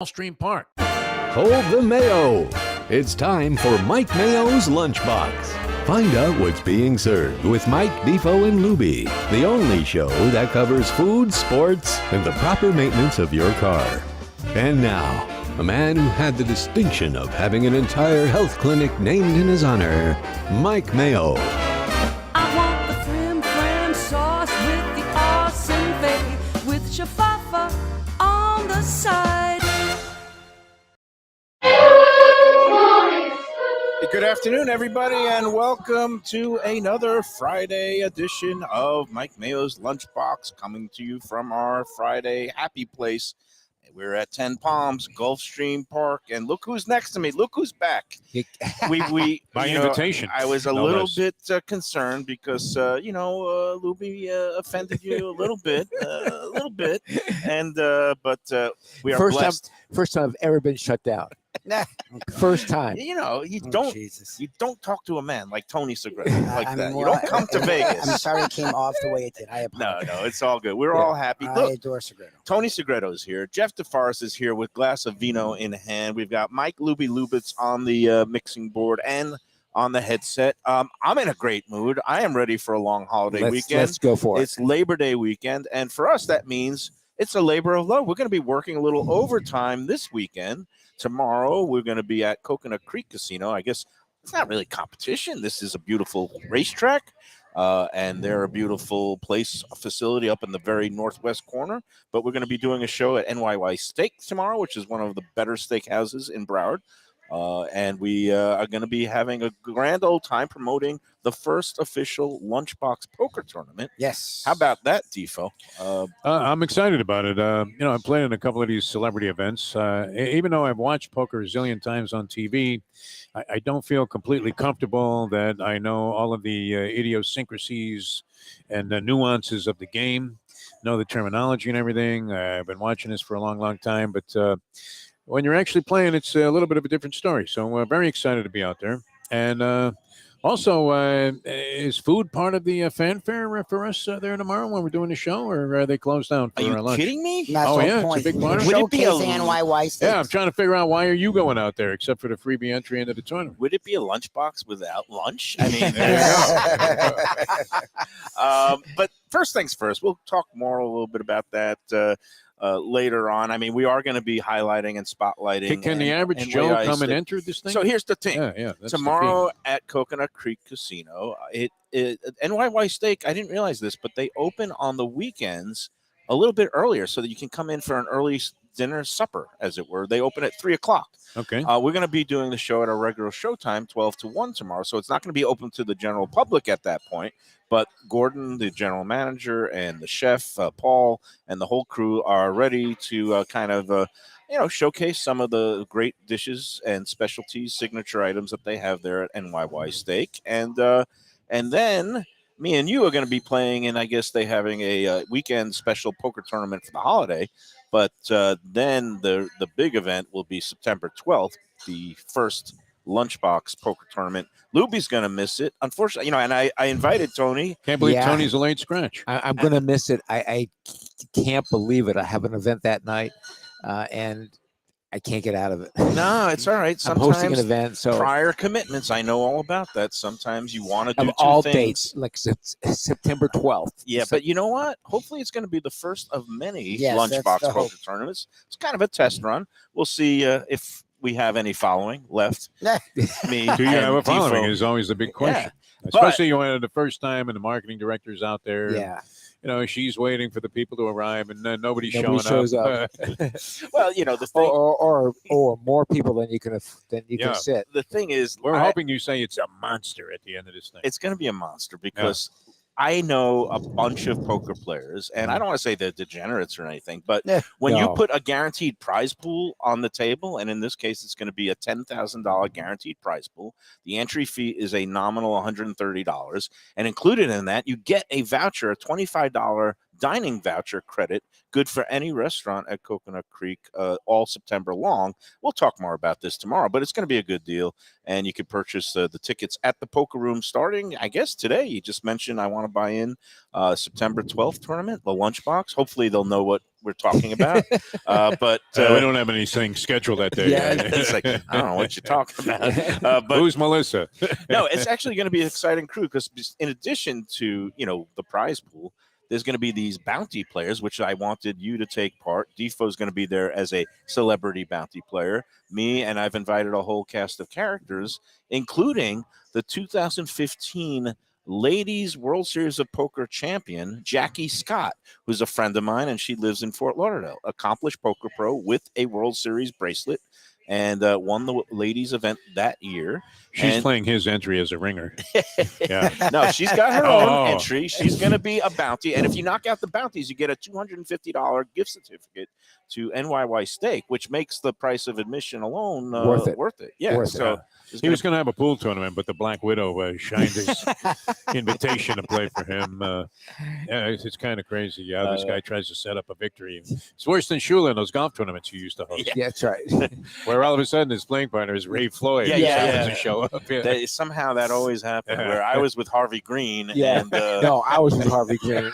Gulfstream Park. Hold the Mayo. It's time for Mike Mayo's Lunchbox. Find out what's being served with Mike, Defo and Lubie, the only show that covers food, sports, and the proper maintenance of your car. And now, a man who had the distinction of having an entire health clinic named in his honor, Mike Mayo. I want the flim flam sauce with the awesome fave with shafafa on the side. Good afternoon, everybody, and welcome to another Friday edition of Mike Mayo's Lunchbox, coming to you from our Friday happy place. We're at 10 Palms, Gulfstream Park, and look who's next to me. Look who's back. By invitation. I was a little bit concerned because, Lubie offended you a little bit, and but we are blessed. First time I've ever been shut down. First time. You don't talk to a man like Tony Segretti like that. You don't come to Vegas. I'm sorry it came off the way it did. I apologize. No, it's all good. We're all happy. I Look, adore Segretti. Tony Segretto is here. Jeff DeForest is here with glass of vino in hand. We've got Mike Lubie Lubitz on the mixing board and on the headset. I'm in a great mood. I am ready for a long holiday weekend. Let's go for it. It's Labor Day weekend, and for us, that means it's a labor of love. We're going to be working a little overtime this weekend. Tomorrow, we're going to be at Coconut Creek Casino. I guess it's not really competition. This is a beautiful racetrack, and they're a beautiful facility up in the very northwest corner. But we're going to be doing a show at NYY Steak tomorrow, which is one of the better steakhouses in Broward. And we are going to be having a grand old time promoting the first official Lunchbox poker tournament. Yes. How about that, Defo? I'm excited about it. I'm playing in a couple of these celebrity events. Even though I've watched poker a zillion times on TV, I don't feel completely comfortable that I know all of the idiosyncrasies and the nuances of the game, know the terminology and everything. I've been watching this for a long, long time, but when you're actually playing, it's a little bit of a different story. So we're very excited to be out there. And also, is food part of the fanfare for us there tomorrow when we're doing the show, or are they closed down for Are you lunch? kidding me? That's the yeah, point. it's a big part of it. Would it be Showcasing NYY steaks. Yeah, I'm trying to figure out why are you going out there except for the freebie entry into the tournament. Would it be a lunchbox without lunch? I mean, but first things first, we'll talk more a little bit about that later on. I mean, we are going to be highlighting and spotlighting. Can the average Joe come and enter this thing? So here's the thing. Yeah. That's Tomorrow at Coconut Creek Casino, NYY Steak, I didn't realize this, but they open on the weekends a little bit earlier so that you can come in for an early dinner supper, as it were. They open at 3 o'clock. Okay. We're going to be doing the show at our regular show time, 12 to 1 tomorrow. So it's not going to be open to the general public at that point. But Gordon, the general manager, and the chef, Paul, and the whole crew are ready to showcase some of the great dishes and specialties, signature items that they have there at NYY Steak. And then me and you are going to be playing, and I guess they're having a weekend special poker tournament for the holiday. But then the big event will be September 12th, the first Lunchbox poker tournament. Lubie's going to miss it, unfortunately. And I invited Tony. Can't believe Yeah. Tony's a late scratch. I'm going to miss it. I can't believe it. I have an event that night, and I can't get out of it. No, it's all right. I'm hosting an Sometimes event, so prior commitments, I know all about that. Sometimes you want to do of all two dates, things. like September 12th. Yeah, but you know what? Hopefully it's going to be the first of many Yes, that's Lunchbox the hope. poker tournaments. It's kind of a test run. We'll see if we have any following left. Me, Do you have a and following Defo. is always the big question. but- Especially when the first time and the marketing director's out there. Yeah. She's waiting for the people to arrive and nobody's Nobody showing shows up. Well, the thing, or more people than you can Yeah. sit. the thing is, We're hoping you say it's a monster at the end of this thing. it's going to be a monster because I know a bunch of poker players, and I don't want to say they're degenerates or anything, but when you No. put a guaranteed prize pool on the table, and in this case, it's going to be a $10,000 guaranteed prize pool. The entry fee is a nominal $130, and included in that, you get a voucher, a $25 dining voucher credit, good for any restaurant at Coconut Creek all September long. We'll talk more about this tomorrow, but it's going to be a good deal. And you can purchase the tickets at the Poker Room starting, I guess, today. You just mentioned I want to buy in September 12th tournament, the Lunchbox. Hopefully they'll know what we're talking about. But we don't have anything scheduled that day. yeah, it's like, I don't know what you're talking about. But who's Melissa? no, it's actually going to be an exciting crew because in addition to, the prize pool, there's going to be these bounty players, which I wanted you to take part. Defo is going to be there as a celebrity bounty player. Me, and I've invited a whole cast of characters, including the 2015 Ladies World Series of Poker champion, Jackie Scott, who's a friend of mine, and she lives in Fort Lauderdale. Accomplished poker pro with a World Series bracelet, and won the ladies event that year. She's playing his entry as a ringer. Yeah. No, she's got her own entry. She's going to be a bounty. And if you knock out the bounties, you get a $250 gift certificate to NYY Steak, which makes the price of admission alone worth it. Yeah. So he was going to have a pool tournament, but the Black Widow shined his invitation to play for him. It's kind of crazy. Yeah, this guy tries to set up a victory. It's worse than Shula in those golf tournaments you used to host. Yeah, that's right. Where all of a sudden his playing partner is Ray Floyd. To show up. Yeah. Somehow that always happened. Where I was with Harvey Green. Yeah. And, no, I was with Harvey Green.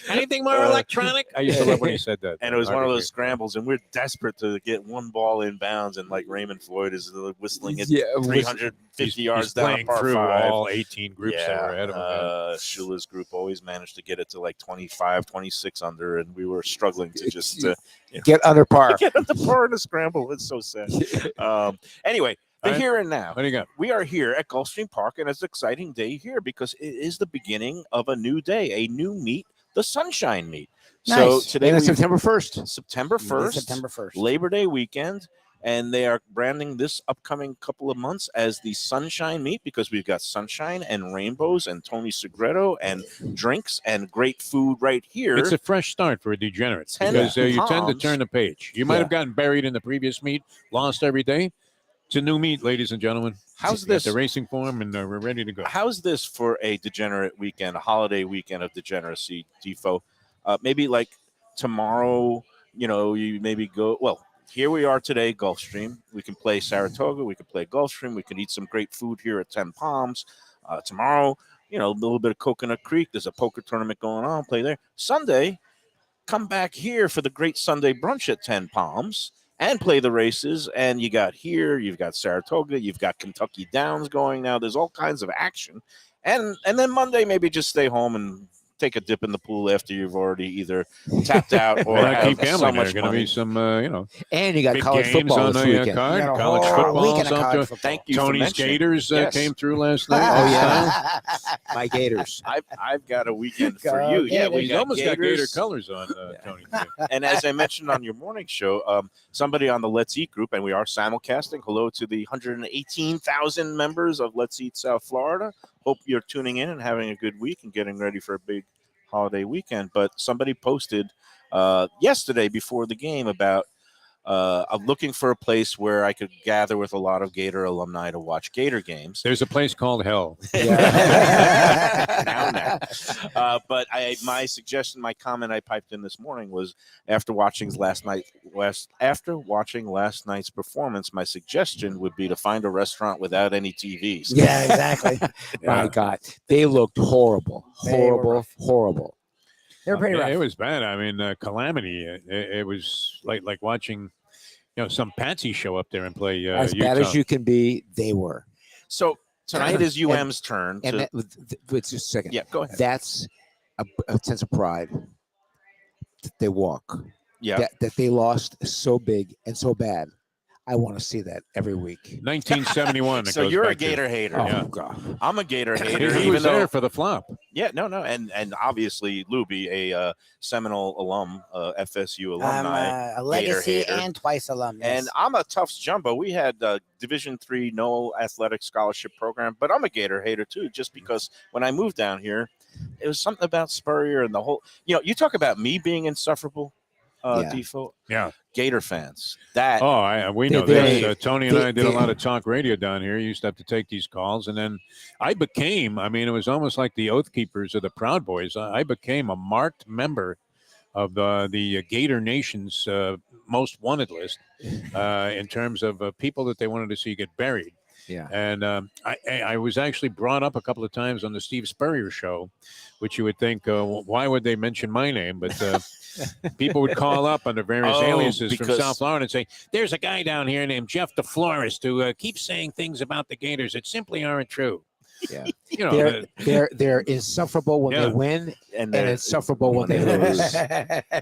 Anything more electronic? I used to love when he said that. And it was one of those scrambles, and we're desperate to get one ball in bounds, and like Raymond Floyd is whistling at 350 yards down playing par through 5. all 18 groups that were ahead of him. Shula's group always managed to get it to like 25, 26 under, and we were struggling to just get under par. Get under par in a scramble. It's so sad. Anyway, the here and now. What do you got? We are here at Gulfstream Park, and it's an exciting day here because it is the beginning of a new day, a new meet, the Sunshine Meet. Nice. So today is September 1st. September 1st. September 1st. Labor Day weekend. And they are branding this upcoming couple of months as the Sunshine Meet because we've got sunshine and rainbows and Tony Segreto and drinks and great food right here. It's a fresh start for a degenerate 10 because you tend to palms. turn the page. You might have gotten buried in the previous meet, lost every day. It's a new meet, ladies and gentlemen. How's Got this? the racing form, and we're ready to go. How's this for a degenerate weekend, a holiday weekend of degeneracy, Defo? Maybe like tomorrow, you maybe go, well, here we are today, Gulfstream. We can play Saratoga. We can play Gulfstream. We can eat some great food here at 10 Palms. Tomorrow, a little bit of Coconut Creek. There's a poker tournament going on. Play there. Sunday, come back here for the great Sunday brunch at 10 Palms and play the races. And you've got Saratoga. You've got Kentucky Downs going now. There's all kinds of action. And then Monday, maybe just stay home and take a dip in the pool after you've already either tapped out or keep have gambling. so much There's going to money. be some, And you got big college games football on this the weekend. card. You got a College whole football. weekend of college football. Thank you for Tony's mentioning. Gators Yes. came through last night. Oh, yeah. My Gators. I've got a weekend for Go you. Yeah, Gators. we He's got almost got Gator Gators. colors on, Tony. Too. And as I mentioned on your morning show, somebody on the Let's Eat group, and we are simulcasting. Hello to the 118,000 members of Let's Eat South Florida. Hope you're tuning in and having a good week and getting ready for a big holiday weekend. But somebody posted yesterday before the game about I'm looking for a place where I could gather with a lot of Gator alumni to watch Gator games. There's a place called Hell. Now. But my suggestion, my comment I piped in this morning was after watching last night's performance, my suggestion would be to find a restaurant without any TVs. Yeah, exactly. My God. They looked horrible. They were Horrible. rough. Horrible. They were pretty rough. It was bad. I mean, Calamity. It was like watching, some patsy show up there and play. As Utah. bad as you can be, they were. So tonight is UM's turn. And wait just a second. Yeah, go ahead. That's a sense of pride that they walk. Yeah. That they lost so big and so bad. I want to see that every week. 1971. So you're a Gator hater. Oh, Yeah. God. I'm a Gator hater. He even was though, there for the flop. yeah, no, and obviously Lubie, a Seminole alum, FSU alumni. I'm a legacy hater. and twice alum. Yes. And I'm a Tufts jumbo. We had Division III no athletic scholarship program, but I'm a Gator hater too, just because when I moved down here, it was something about Spurrier and the whole. You talk about me being insufferable, Yeah. Defo. Yeah. Gator fans. That Oh, we know They- this. Tony and I did a they- lot of talk radio down here. Used to have to take these calls, and then I became. I mean, it was almost like the Oath Keepers of the Proud Boys. I became a marked member of the Gator Nation's most wanted list in terms of people that they wanted to see get buried. Yeah. And I was actually brought up a couple of times on the Steve Spurrier show, which you would think, why would they mention my name? But people would call up under various aliases from because- South Florida and say, there's a guy down here named Jeff the Florist who keeps saying things about the Gators that simply aren't true. Yeah. You know, They're insufferable when Yeah. they win, and and then insufferable when they lose.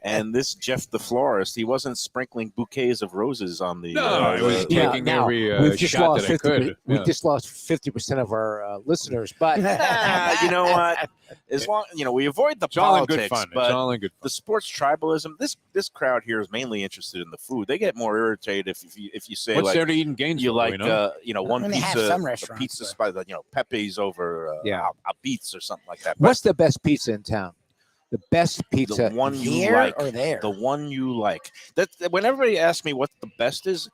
and this Jeff the florist, he wasn't sprinkling bouquets of roses on the. no, I was Yeah, taking now, every we've just shot lost that I 50 could. We've Yeah. just lost 50% of our listeners, but You know what? As long we avoid the It's all in politics, good fun. but It's all in good fun. the sports tribalism. This crowd here is mainly interested in the food. They get more irritated if you say What's like there to eat in Gainesville? you like one And they have pizza, some a restaurants, pizza but- spot, Pepe's over Yeah. a Beats or something like that. But what's the best pizza in town? The best pizza. the one you Here like, or there? the one you like. That when everybody asks me what the best is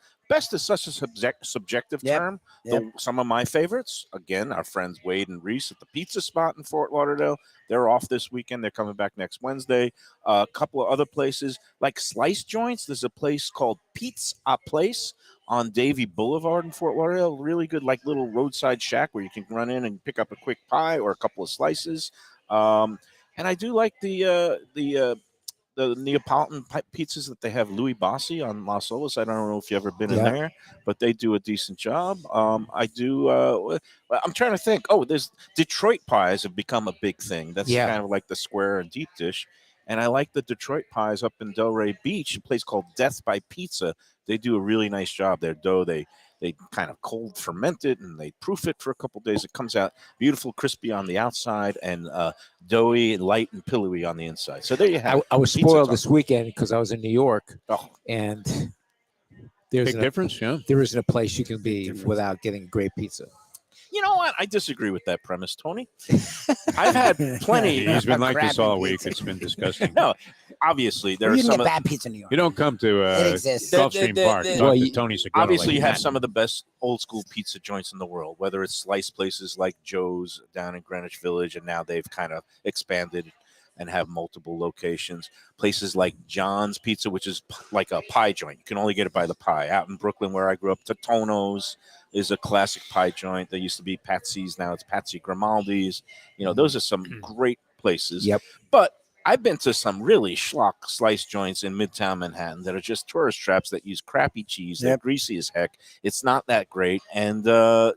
such a subjective Yep, term. yep. Some of my favorites, again, our friends Wade and Reese at the Pizza Spot in Fort Lauderdale. They're off this weekend. They're coming back next Wednesday. A couple of other places like Slice Joints. There's a place called Pete's A Place on Davie Boulevard in Fort Lauderdale. Really good, like little roadside shack where you can run in and pick up a quick pie or a couple of slices. And I do like the Neapolitan pizzas that they have Louis Bassi on Las Olas. I don't know if you've ever been in Yeah. there, but they do a decent job. I do. I'm trying to think. Oh, there's Detroit pies have become a big thing. That's Yeah. kind of like the square and deep dish. And I like the Detroit pies up in Delray Beach, a place called Death by Pizza. They do a really nice job. Their dough, they kind of cold ferment it and they proof it for a couple days. It comes out beautiful, crispy on the outside and doughy, light, and pillowy on the inside. So there you have it. I was Pizza spoiled talk. this weekend because I was in New York, Oh, and Big difference, yeah. there isn't a place you can be without getting great pizza. you know what? I disagree with that premise, Tony. I've had plenty. He's been like this Crappy all week. pizza. It's been disgusting. No, obviously there you are can some. get Of, bad pizza in New York. You don't come to It exists. Gulfstream Park. the- Talk well, to you- Tony Segura. obviously, like you that. have some of the best old school pizza joints in the world. Whether it's slice places like Joe's down in Greenwich Village, and now they've kind of expanded and have multiple locations. Places like John's Pizza, which is like a pie joint. You can only get it by the pie. Out in Brooklyn, where I grew up, Totono's is a classic pie joint. There used to be Patsy's. Now it's Patsy Grimaldi's. Those are some great places. Yep. But I've been to some really schlock slice joints in Midtown Manhattan that are just tourist traps that use crappy cheese. They're Yep. greasy as heck. It's not that great. And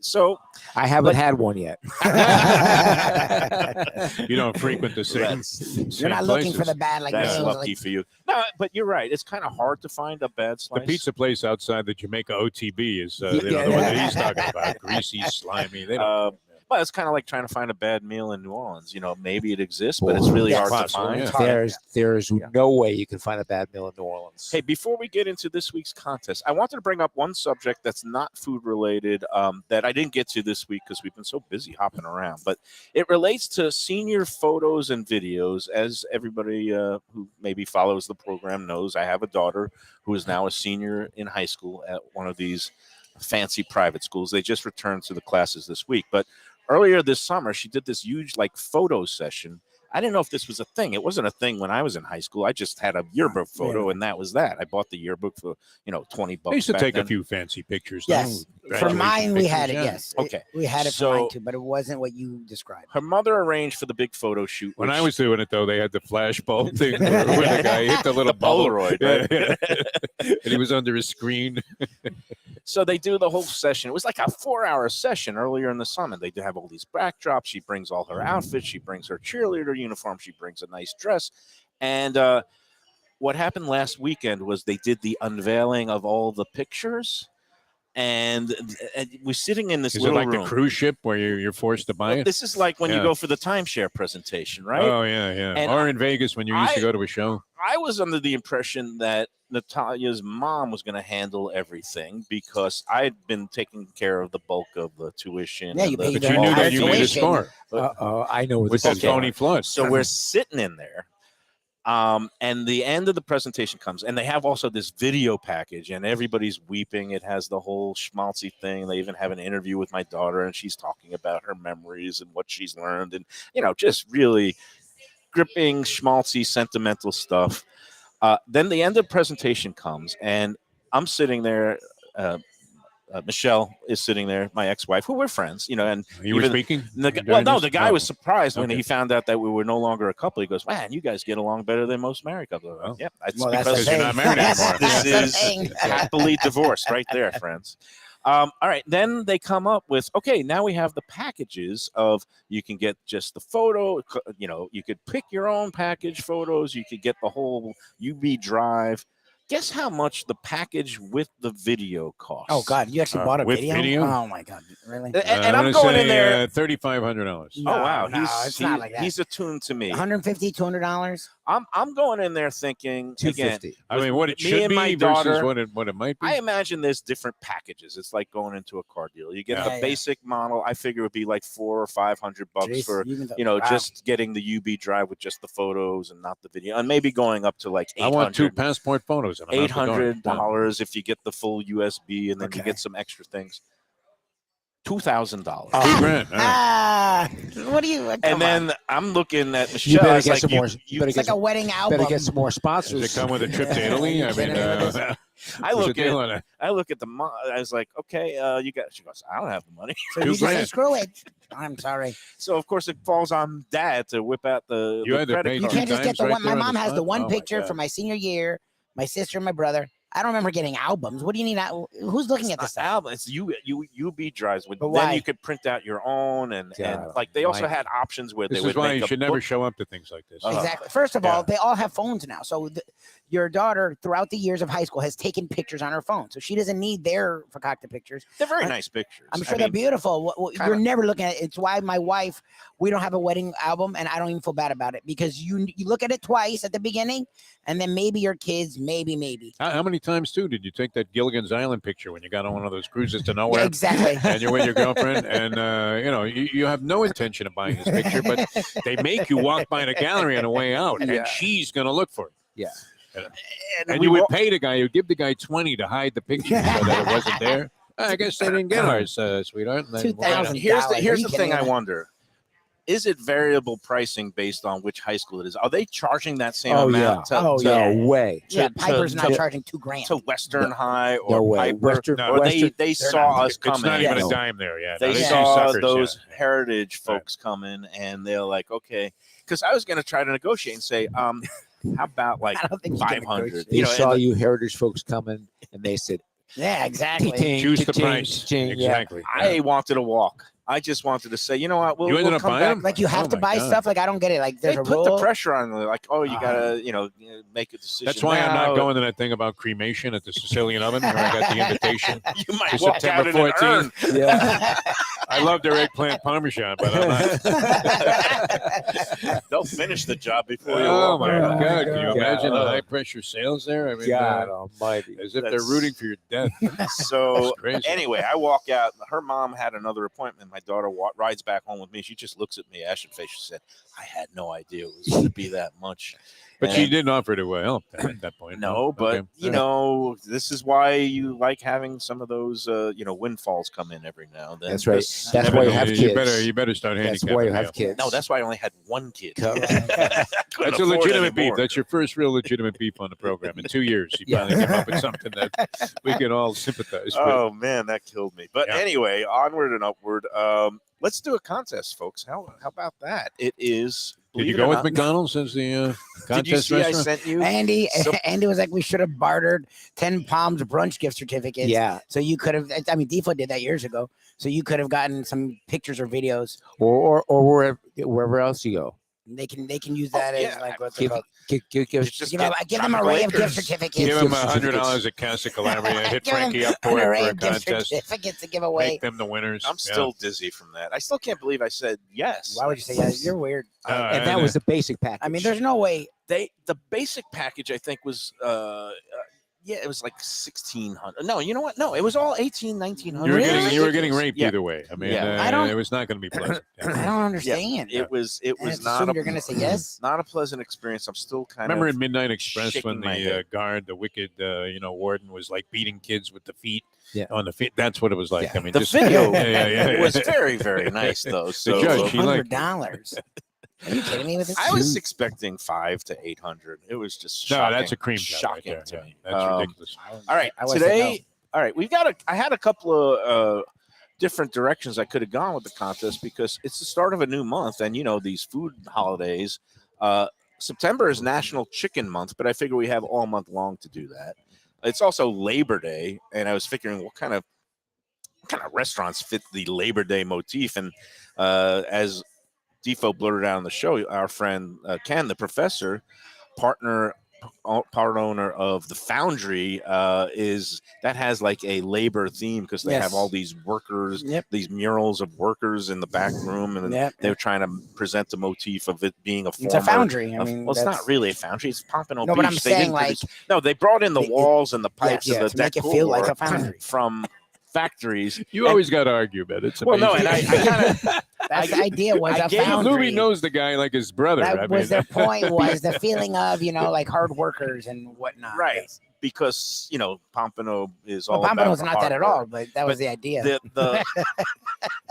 so I haven't had one yet. You don't frequent the same. You're not looking for the bad like that's those, lucky like, for you. No, but you're right. It's kind of hard to find a bad The slice. pizza place outside the Jamaica OTB is the one Yeah. that he's talking about. Greasy, slimy. They don't. Well, it's kind of like trying to find a bad meal in New Orleans. Maybe it exists, but it's really Yes. hard to Possible, find. yeah. It's hard. There's no way you can find a bad meal in New Orleans. Hey, before we get into this week's contest, I wanted to bring up one subject that's not food related that I didn't get to this week because we've been so busy hopping around. But it relates to senior photos and videos. As everybody who maybe follows the program knows, I have a daughter who is now a senior in high school at one of these fancy private schools. They just returned to the classes this week. But earlier this summer, she did this huge photo session. I didn't know if this was a thing. It wasn't a thing when I was in high school. I just had a yearbook photo, and that was that. I bought the yearbook for $20. I used to back take then. a few fancy pictures. Yes. though. For Graduation mine, we had it. pictures, yeah. Yes. Okay. We had it So- for mine too, but it wasn't what you described. Her mother arranged for the big photo shoot. When which- I was doing it, though, they had the flash bulb thing where the guy hit the little The bubble. Polaroid, Yeah, right? yeah. And he was under a screen. So they do the whole session. It was like a 4-hour session earlier in the summer. They do have all these backdrops. She brings all her outfits. She brings her cheerleader uniform. She brings a nice dress. And what happened last weekend was they did the unveiling of all the pictures. And we're sitting in this Is it little like room. the cruise ship where you're forced to buy Well, it? this is like when you Yeah. go for the timeshare presentation, right? Oh, yeah, yeah. And or in Vegas when you used to I- go to a show. I was under the impression that Natalia's mom was going to handle everything because I'd been taking care of the bulk of the tuition. Yeah, and you the- paid But you knew that you made a tuition. score I know what with this the is. Tony flood. So we're sitting in there. And the end of the presentation comes, and they have also this video package, and everybody's weeping. It has the whole schmaltzy thing. They even have an interview with my daughter, and she's talking about her memories and what she's learned, and just really gripping, schmaltzy, sentimental stuff. Then the end of the presentation comes, and I'm sitting there. Michelle is sitting there, my ex-wife, who we're friends, and You were speaking? the guy was surprised when he found out that we were no longer a couple. He goes, "Man, you guys get along better than most married couples." Well, yeah, it's well, that's because the you're not married anymore. this That's the is thing. happily divorced right there, friends. All right, then they come up with, okay, now we have the packages of, you can get just the photo, you could pick your own package photos, you could get the whole UB drive. Guess how much the package with the video costs? Oh God, you actually bought a with video? video? Oh my God, really? And I'm going in there. $3,500. No, Oh wow, no, it's not like that. He's attuned to me. $150, $200. I'm going in there thinking again. $250. I mean, what it me should and my be daughter- versus what it might be. I imagine there's different packages. It's like going into a car deal. You get Yeah, the yeah. basic model. I figure it would be like $400 or $500 Jeez, for even though- wow. just getting the UB drive with just the photos and not the video, and maybe going up to like I want 2 $800 passport photos. And I'm out the door. $800 if you get the full USB, and then you Okay. get some extra things. $2,000. $2,000. All right. Ah, what do you? Come And on. then I'm looking at You Michelle. better I was get like, some more. you- You better it's get like a some, wedding album. better get some more Does sponsors. it come with a trip to Italy? I mean, I what's the look deal at on it? I look at the I was like, okay, you got. She goes, I don't have the money. So $2 you just say, grand. screw it. I'm sorry. So of course it falls on Dad to whip out the You had to credit pay You card. two can't just get times the right one. My there on mom the has the spot? one Oh, my picture God. from my senior year. My sister and my brother. I don't remember getting albums. What do you need? Who's looking at this It's stuff? not album. It's UB drives. With But then why? you could print out your own, and God like they also almighty. had options where This they is would why make you a should never book. show up to things like this. Exactly. First of all, they all have phones now. So your daughter, throughout the years of high school, has taken pictures on her phone. So she doesn't need their fakakta pictures. They're very I- nice pictures. I'm sure I they're mean, beautiful. You're kinda- never looking at it. It's why my wife, we don't have a wedding album, and I don't even feel bad about it because you look at it twice at the beginning, and then maybe your kids, maybe. How many times, too, did you take that Gilligan's Island picture when you got on one of those cruises to Yeah, nowhere? exactly. And you're with your girlfriend, and you have no intention of buying this picture, but they make you walk by the gallery on the way out, Yeah. and she's going to look for it. Yeah. And you would pay the guy, you'd give the guy $20 to hide the picture so that it wasn't there. I guess they didn't get ours, sweetheart. And then- $2,000. Here's Are the you thing kidding I me? wonder. Is it variable pricing based on which high school it is? Are they charging that same Oh, amount yeah. to, Oh, to, yeah. No way. Yeah, to- Piper's to- not to- charging $2,000. to Western High or No way. Piper? Western, No, Or Western, they they're saw not. us It's coming. not even No. a dime there yet. They No, these saw suckers, those yeah. heritage Right. folks come in, and they're like, okay, because I was going to try to negotiate and say, how about like I don't think you can 500? negotiate. they You know, saw and you heritage folks coming, and they said, Yeah, exactly. "Ting, Choose the ting, price. ting, yeah." Exactly. I wanted to walk. I just wanted to say, you know what? You ended we'll up come buying back. them? Like you have Oh to my buy God. stuff. Like I don't get it. Like there's They a put rule. the pressure on, like, oh, you gotta, make a decision. That's why I'm now. not going to that thing about cremation at the Sicilian oven where I got the invitation. You might to walk September out in an 14th. urn. Yeah. I love their eggplant parmesan, but I'm not. They'll finish the job before you Oh walk my out. God! Can you God. imagine the high pressure sales there? I mean, God almighty. as if they're That's- rooting for your death. So That's crazy. anyway, I walk out. Her mom had another appointment. My daughter rides back home with me. She just looks at me, ashen face. She said, "I had no idea it was going to be that much." But she And- didn't offer to help at that point. No, but Okay. you know, this is why you like having some of those, windfalls come in every now and then. That's right. because That's never why you know. have You kids. better start That's handicapping. why you me have up. kids. No, that's why I only had one kid. Correct. That's a legitimate beef. That's your first real legitimate beef on the program in 2 years. You Yeah. finally came up with something that we can all sympathize with. Oh man, that killed me. But Yeah. anyway, onward and upward. Let's do a contest, folks. How about that? It is. Did you believe it go or with not- McDonald's as the Did you contest see I restaurant? sent you? Andy, So- Andy was like, we should have bartered 10 Palms brunch gift certificates. Yeah. So you could have. I mean, Defo did that years ago. So you could have gotten some pictures or videos. Or wherever else you go. They can use that as yeah. like what's it Give, called? give, Just Give them an tropical array of gift acres. certificates. Give them gift $100 at Casa Calabria. Hit Give 'em Frankie up an for it array for a of gift contest. certificates to give away. Make them the winners. I'm Yeah. still dizzy from that. I still can't believe I said yes. Why would you say yes? You're weird. and that was the basic package. I mean, there's no way. The basic package I think was Yeah, it was like 1,600. No, you know what? No, it was all 18, 1900. You were getting raped Yeah. either way. I mean, Yeah. I don't- it was not going to be pleasant. I don't understand. It was And I not assume you're gonna say yes. not a pleasant experience. I'm still kind Remember of in Midnight Express shaking when my the head. guard, the wicked, warden was like beating kids with the feet Yeah. on the feet. That's what it was like. Yeah. I mean, the just video yeah. was very, very nice though. So judge, he liked $100. Are you kidding me with this? I was expecting 500 to 800. It was just No, shocking. that's a cream job right shocking there. to Yeah, me. that's ridiculous. All right, I would've said today. All right, I had a couple of different directions I could have gone with the contest because it's the start of a new month, and these food holidays. September is National Chicken Month, but I figure we have all month long to do that. It's also Labor Day, and I was figuring what kind of restaurants fit the Labor Day motif, and as Defo blurted out on the show, our friend Ken, the professor, part owner of the Foundry, has like a labor theme because they have all these workers, these murals of workers in the back room, and they're trying to present the motif of it being a former. It's a foundry. I mean, well, it's not really a foundry; it's Pompano No, Beach. but I'm saying no, they brought in the walls and the pipes to and the make it feel like decor a foundry. from factories. You always got to argue, man. It's Well, no, amazing. and I kind of. That's the idea was I a gave foundry. Lubie knows the guy like his brother. That was their point, was the feeling of, like hard workers and whatnot. Right. Yes. Because Pompano is all Well, Pompano's about not that hard at all, work. but that was the idea.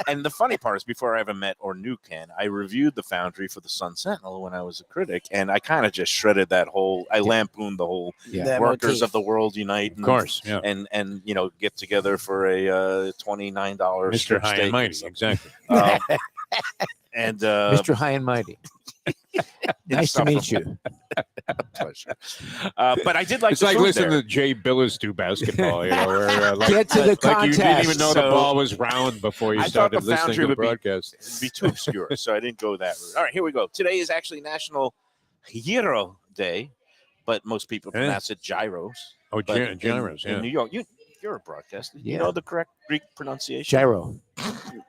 And the funny part is, before I ever met or knew Ken, I reviewed the Foundry for the Sun Sentinel when I was a critic, and I kind of just shredded that whole. I lampooned the whole The workers motif. of the world unite, Of course, yeah. and get together for a $29 Mr. High and Mighty, exactly. And Mr. High and Mighty. Nice to meet you. Pleasure. But I did like. It's the like food listening there. to Jay Billis do basketball. Where, Get to the like you contest. didn't even know the So- ball was round before you I thought started the listening Foundry to the would be- broadcast. It'd be too obscure, so I didn't go that route. All right, here we go. Today is actually National Gyro Day, but most people Eh? pronounce it gyros. Oh, But gyros, in New York, you're a broadcaster. You Yeah. know the correct Greek pronunciation. Gyro.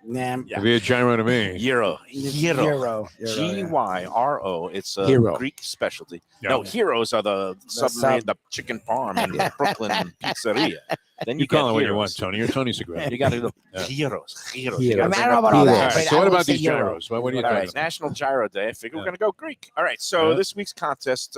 Nah, Yeah. Be a gyro to me. Gyro. Gyro. Euro. Gyro. It's a Hero. Greek specialty. Yeah. No, heroes are the submarine, sub- the chicken parm, and the Brooklyn pizzeria. Then You get call it what you heroes. want, Tony. You're Tony Segura. You got to do Yeah. gyros. Hero. I mean, I gotta don't bring know up about all Hero. that. All right, but so I what would about say these Euro. gyros? What do you All think? right, National Gyro Day. I figure we're Yeah. going to go Greek. All right, so Yeah. this week's contest,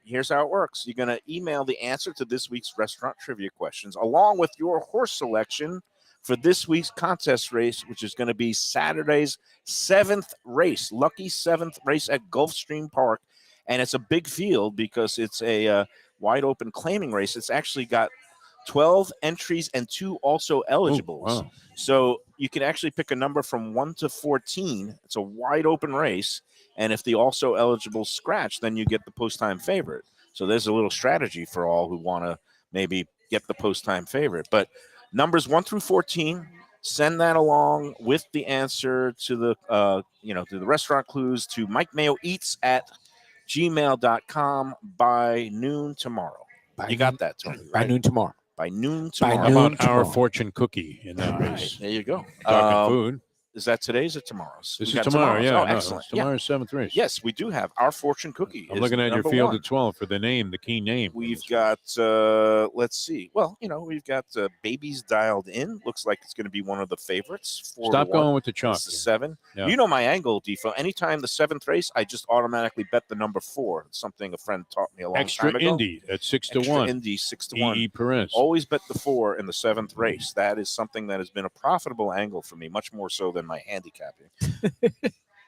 here's how it works. You're going to email the answer to this week's restaurant trivia questions along with your horse selection for this week's contest race, which is going to be Saturday's 7th race, lucky 7th race at Gulfstream Park. And it's a big field because it's a wide open claiming race. It's actually got 12 entries and 2 also eligibles. Wow. So you can actually pick a number from 1 to 14. It's a wide open race. And if the also eligible scratch, then you get the post time favorite. So there's a little strategy for all who want to maybe get the post time favorite. But numbers 1 through 14, send that along with the answer to the to the restaurant clues to Mike Mayo Eats at gmail.com by noon tomorrow. You got that, Tony? By Right? noon tomorrow. By noon By tomorrow. How noon. about our tomorrow. fortune cookie in that All right, race? there you go. Talking food. Is that today's or tomorrow's? This We is got tomorrow. tomorrow's. Yeah, Oh, no, excellent. it's tomorrow's 7th race. Yes, we do have our fortune cookie. I'm is looking at your number field 1. of 12 for the name, the key name. We've got, let's see. Well, we've got Babies Dialed In. Looks like it's going to be one of the favorites. 4 Stop to 1. going with the chalk. It's the 7. Yeah. You know my angle, Defo. Anytime the 7th race, I just automatically bet the number 4. It's something a friend taught me a long Extra time ago. Indy at 6 to Extra 1. Indy 6 to 1. E. Perez. Always bet the 4 in the 7th race. That is something that has been a profitable angle for me, much more so than my handicapping.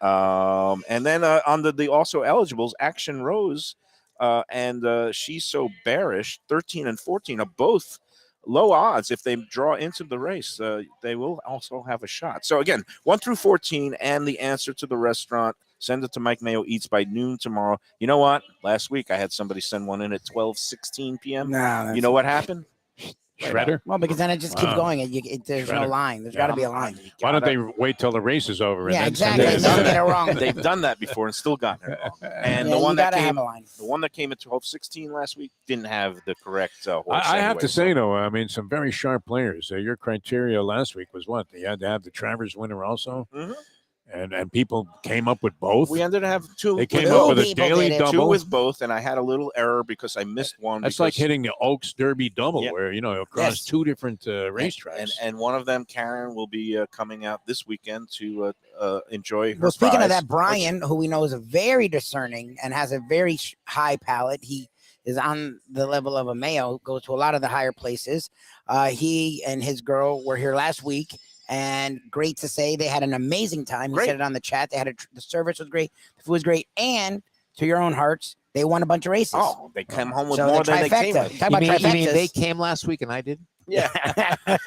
And then under the also eligibles, Action Rose and She's So Bearish, 13 and 14 are both low odds. If they draw into the race, they will also have a shot. So again, 1 through 14 and the answer to the restaurant. Send it to Mike Mayo Eats by noon tomorrow. You know what? Last week I had somebody send one in at 12:16 p.m. No, You know what happened? Shredder? Well, because then it just keeps Wow. going. There's no Shredder. line. There's got to be a line. Why don't they wait till the race is over? Yeah, and then send exactly. it And in? never get it wrong. They've done that before and still gotten it wrong. And Yeah, the one you that gotta came, have a line. the one that came at 12:16 last week didn't have the correct horse. I have anyway, to so- say, though, I mean, some very sharp players. Your criteria last week was what? You had to have the Travers winner also. Mhm. and people came up with both. We ended up having two. They came with up both. with a people daily did it. Two double. with both, and I had a little error because I missed one. That's like because- hitting the Oaks Derby double, Yeah. where across Yes. two different racetracks. and one of them, Karen, will be coming out this weekend to enjoy her Well, speaking of prize. that, Brian, who we know is a very discerning and has a very high palate, he is on the level of a Mayo, goes to a lot of the higher places. He and his girl were here last week, and great to say they had an amazing time. He Great. said it on the chat. They had the service was great, the food was great, and to your own hearts, they won a bunch of races. Oh, they came home with So more the than they came trifecta. with. Talk You about mean they trifectas. came last week and I did? Yeah.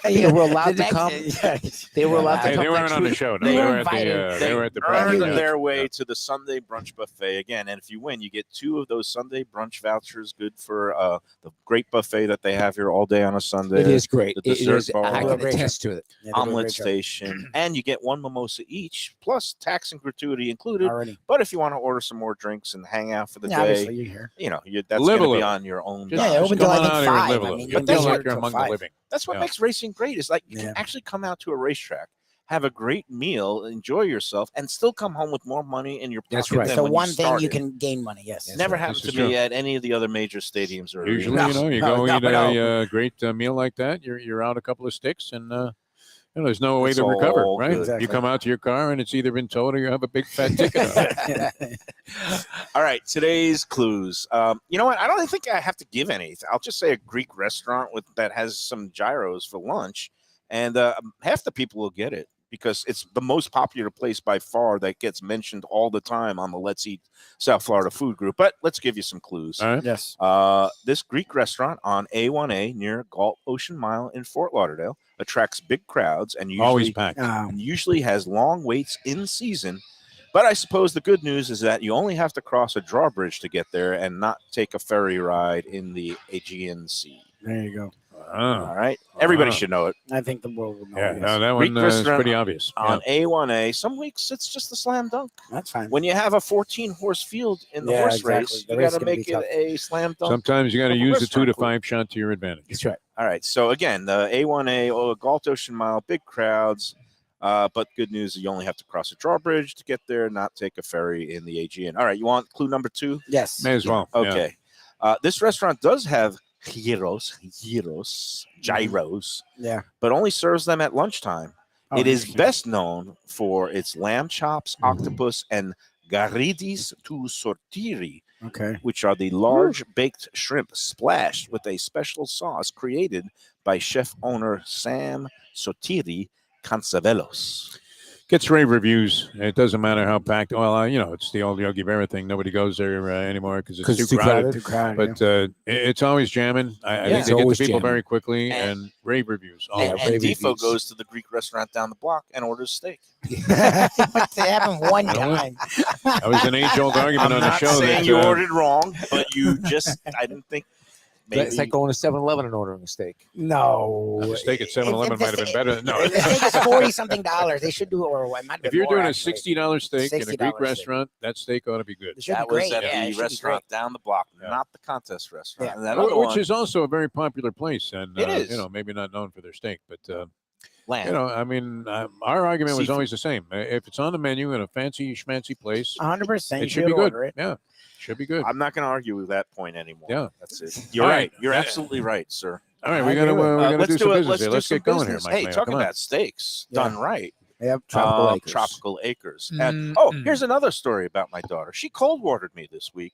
They were allowed The to come. next- They were allowed to Hey, come they weren't next on the week. show. No, They they were were at the invited. they were at the earned practice. their way Yeah. to the Sunday brunch buffet again. And if you win, you get 2 of those Sunday brunch vouchers, good for the great buffet that they have here all day on a Sunday. It is great. The It dessert is. bar. I Well, can great attest to it. Yeah, they do a Omelet great job. station, and you get 1 mimosa each, plus tax and gratuity included. Already. But if you want to order some more drinks and hang out for the Yeah, obviously, day, you're here. that's Live a going to be little. on your own. Just, Yeah, dime. open just till, come I on think, out here and 5. live a I little. mean, You you feel can like work you're till among 5. the living. That's what Yeah. makes racing great. Is like you Yeah. can actually come out to a racetrack, have a great meal, enjoy yourself, and still come home with more money in your pocket. That's right. Than So when one you thing you started. can gain money. Yes. Yes. Never This happened is to true. me at any of the other major stadiums or Usually, arenas. you No, go no, eat a great meal like that. You're out a couple of sticks, and there's no way It's to recover, all right? good. Exactly. You come out to your car, and it's either been towed or you have a big fat ticket on it. All right, today's clues. You know what? I don't think I have to give any. I'll just say a Greek restaurant that has some gyros for lunch, and half the people will get it because it's the most popular place by far that gets mentioned all the time on the Let's Eat South Florida food group. But let's give you some clues. All right. Yes. This Greek restaurant on A1A near Gulf Ocean Mile in Fort Lauderdale attracts big crowds and Always usually packed. and usually has long waits in season. But I suppose the good news is that you only have to cross a drawbridge to get there and not take a ferry ride in the Aegean Sea. There you go. All right. Everybody Wow. should know it. I think the world will know. Yeah, yes. no, that Greek one is restaurant pretty obvious. Yeah. On A1A, some weeks it's just a slam dunk. That's fine. When you have a 14-horse field in the Yeah, horse exactly. race, The you race got is to gonna make be it tough. a slam dunk. Sometimes you got to Couple use the 2 to restaurant clue. 5 shot to your advantage. That's right. All right. So again, the A1A, Gulf Ocean Mile, big crowds. But good news is you only have to cross a drawbridge to get there, not take a ferry in the Aegean. All right. You want clue number 2? Yes. May as well. Yeah. Okay. This restaurant does have gyros, Yeah. but only serves them at lunchtime. Oh, It is interesting. best known for its lamb chops, octopus, and garidis to sortiri, Okay. which are the large baked shrimp splashed with a special sauce created by chef owner Sam Sotiri Cansavelos. Gets rave reviews. It doesn't matter how packed. Well, it's the old Yogi Berra thing. Nobody goes there anymore because it's too crowded. Too crowded. But it's always jamming. I Yeah. think It's they get always the people jamming. very quickly, And- and rave reviews. And, Always. and rave Defo reviews. goes to the Greek restaurant down the block and orders steak. But they happened one You know what? time. That was an age-old argument I'm on the not show. saying that, you ordered wrong, but you I didn't think maybe. It's like going to 7-Eleven and ordering a steak. No. the steak at 7-Eleven might have been better. No, The steak is $40-something. They should do it, or it might have if been you're more, doing a actually. $60 steak in a $60 Greek steak. restaurant, that steak ought to be good. It should that be was great. at Yeah, it the should be restaurant down the block, Yeah. not the contest restaurant. Yeah. And that other Which one, is also a very popular place, and It is. maybe not known for their steak, but land. our argument was Seafood. always the same. If it's on the menu in a fancy schmancy place, 100%. it should be good. Order it. Yeah, should be good. I'm not going to argue with that point anymore. Yeah. That's it. You're All right. right. You're absolutely right, sir. All right, I we got to agree with we got to let's do some it. business Let's here. do Let's some get going here, business. Mike. Hey, Mayo. talking Come on. about steaks Yeah. done right. Yep. Tropical Acres. Tropical Acres. Mm, And mm. here's another story about my daughter. She cold watered me this week.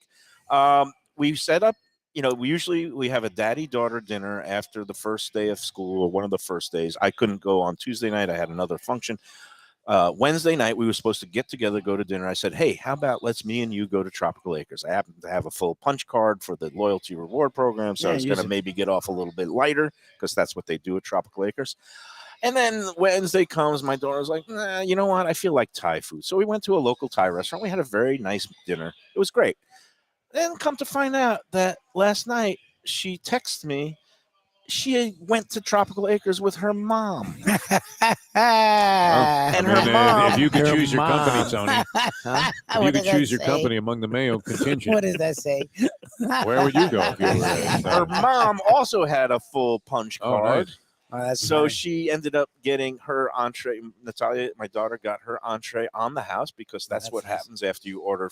We set up. We have a daddy-daughter dinner after the first day of school or one of the first days. I couldn't go on Tuesday night. I had another function. Wednesday night, we were supposed to get together, go to dinner. I said, hey, how about me and you go to Tropical Acres? I happen to have a full punch card for the loyalty reward program, so Yeah, I was use going to it. maybe get off a little bit lighter because that's what they do at Tropical Acres. And then Wednesday comes, my daughter's like, nah, you know what? I feel like Thai food. So we went to a local Thai restaurant. We had a very nice dinner. It was great. Then come to find out that last night she texted me. She went to Tropical Acres with her mom. I And mean, her mom- if you could Her choose your company, mom. Tony, Huh? if you What could does that choose your say? company among the Mayo What contingent, does that say? where would you go if you were Her mom also had a full punch Oh, card. nice. Oh, that's So funny. she ended up getting her entree. Natalia, my daughter, got her entree on the house because that's that's what nice. happens after you order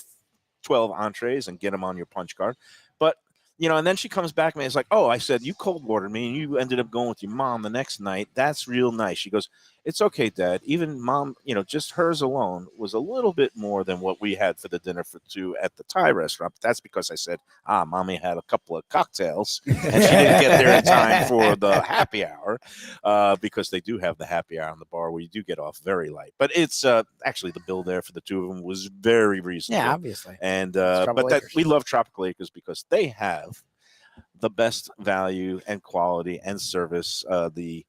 12 entrees and get them on your punch card. But, you know, and then she comes back to me and it's like, oh, I said, you cold watered me and you ended up going with your mom the next night. That's real nice. She goes, it's okay, Dad. Even mom, you know, just hers alone was a little bit more than what we had for the dinner for two at the Thai restaurant. But that's because I said, mommy had a couple of cocktails and she didn't get there in time for the happy hour because they do have the happy hour on the bar where you do get off very light. But it's actually the bill there for the two of them was very reasonable. Yeah, obviously. And Tropical but that Acres. we love Tropical Acres because they have the best value and quality and service. The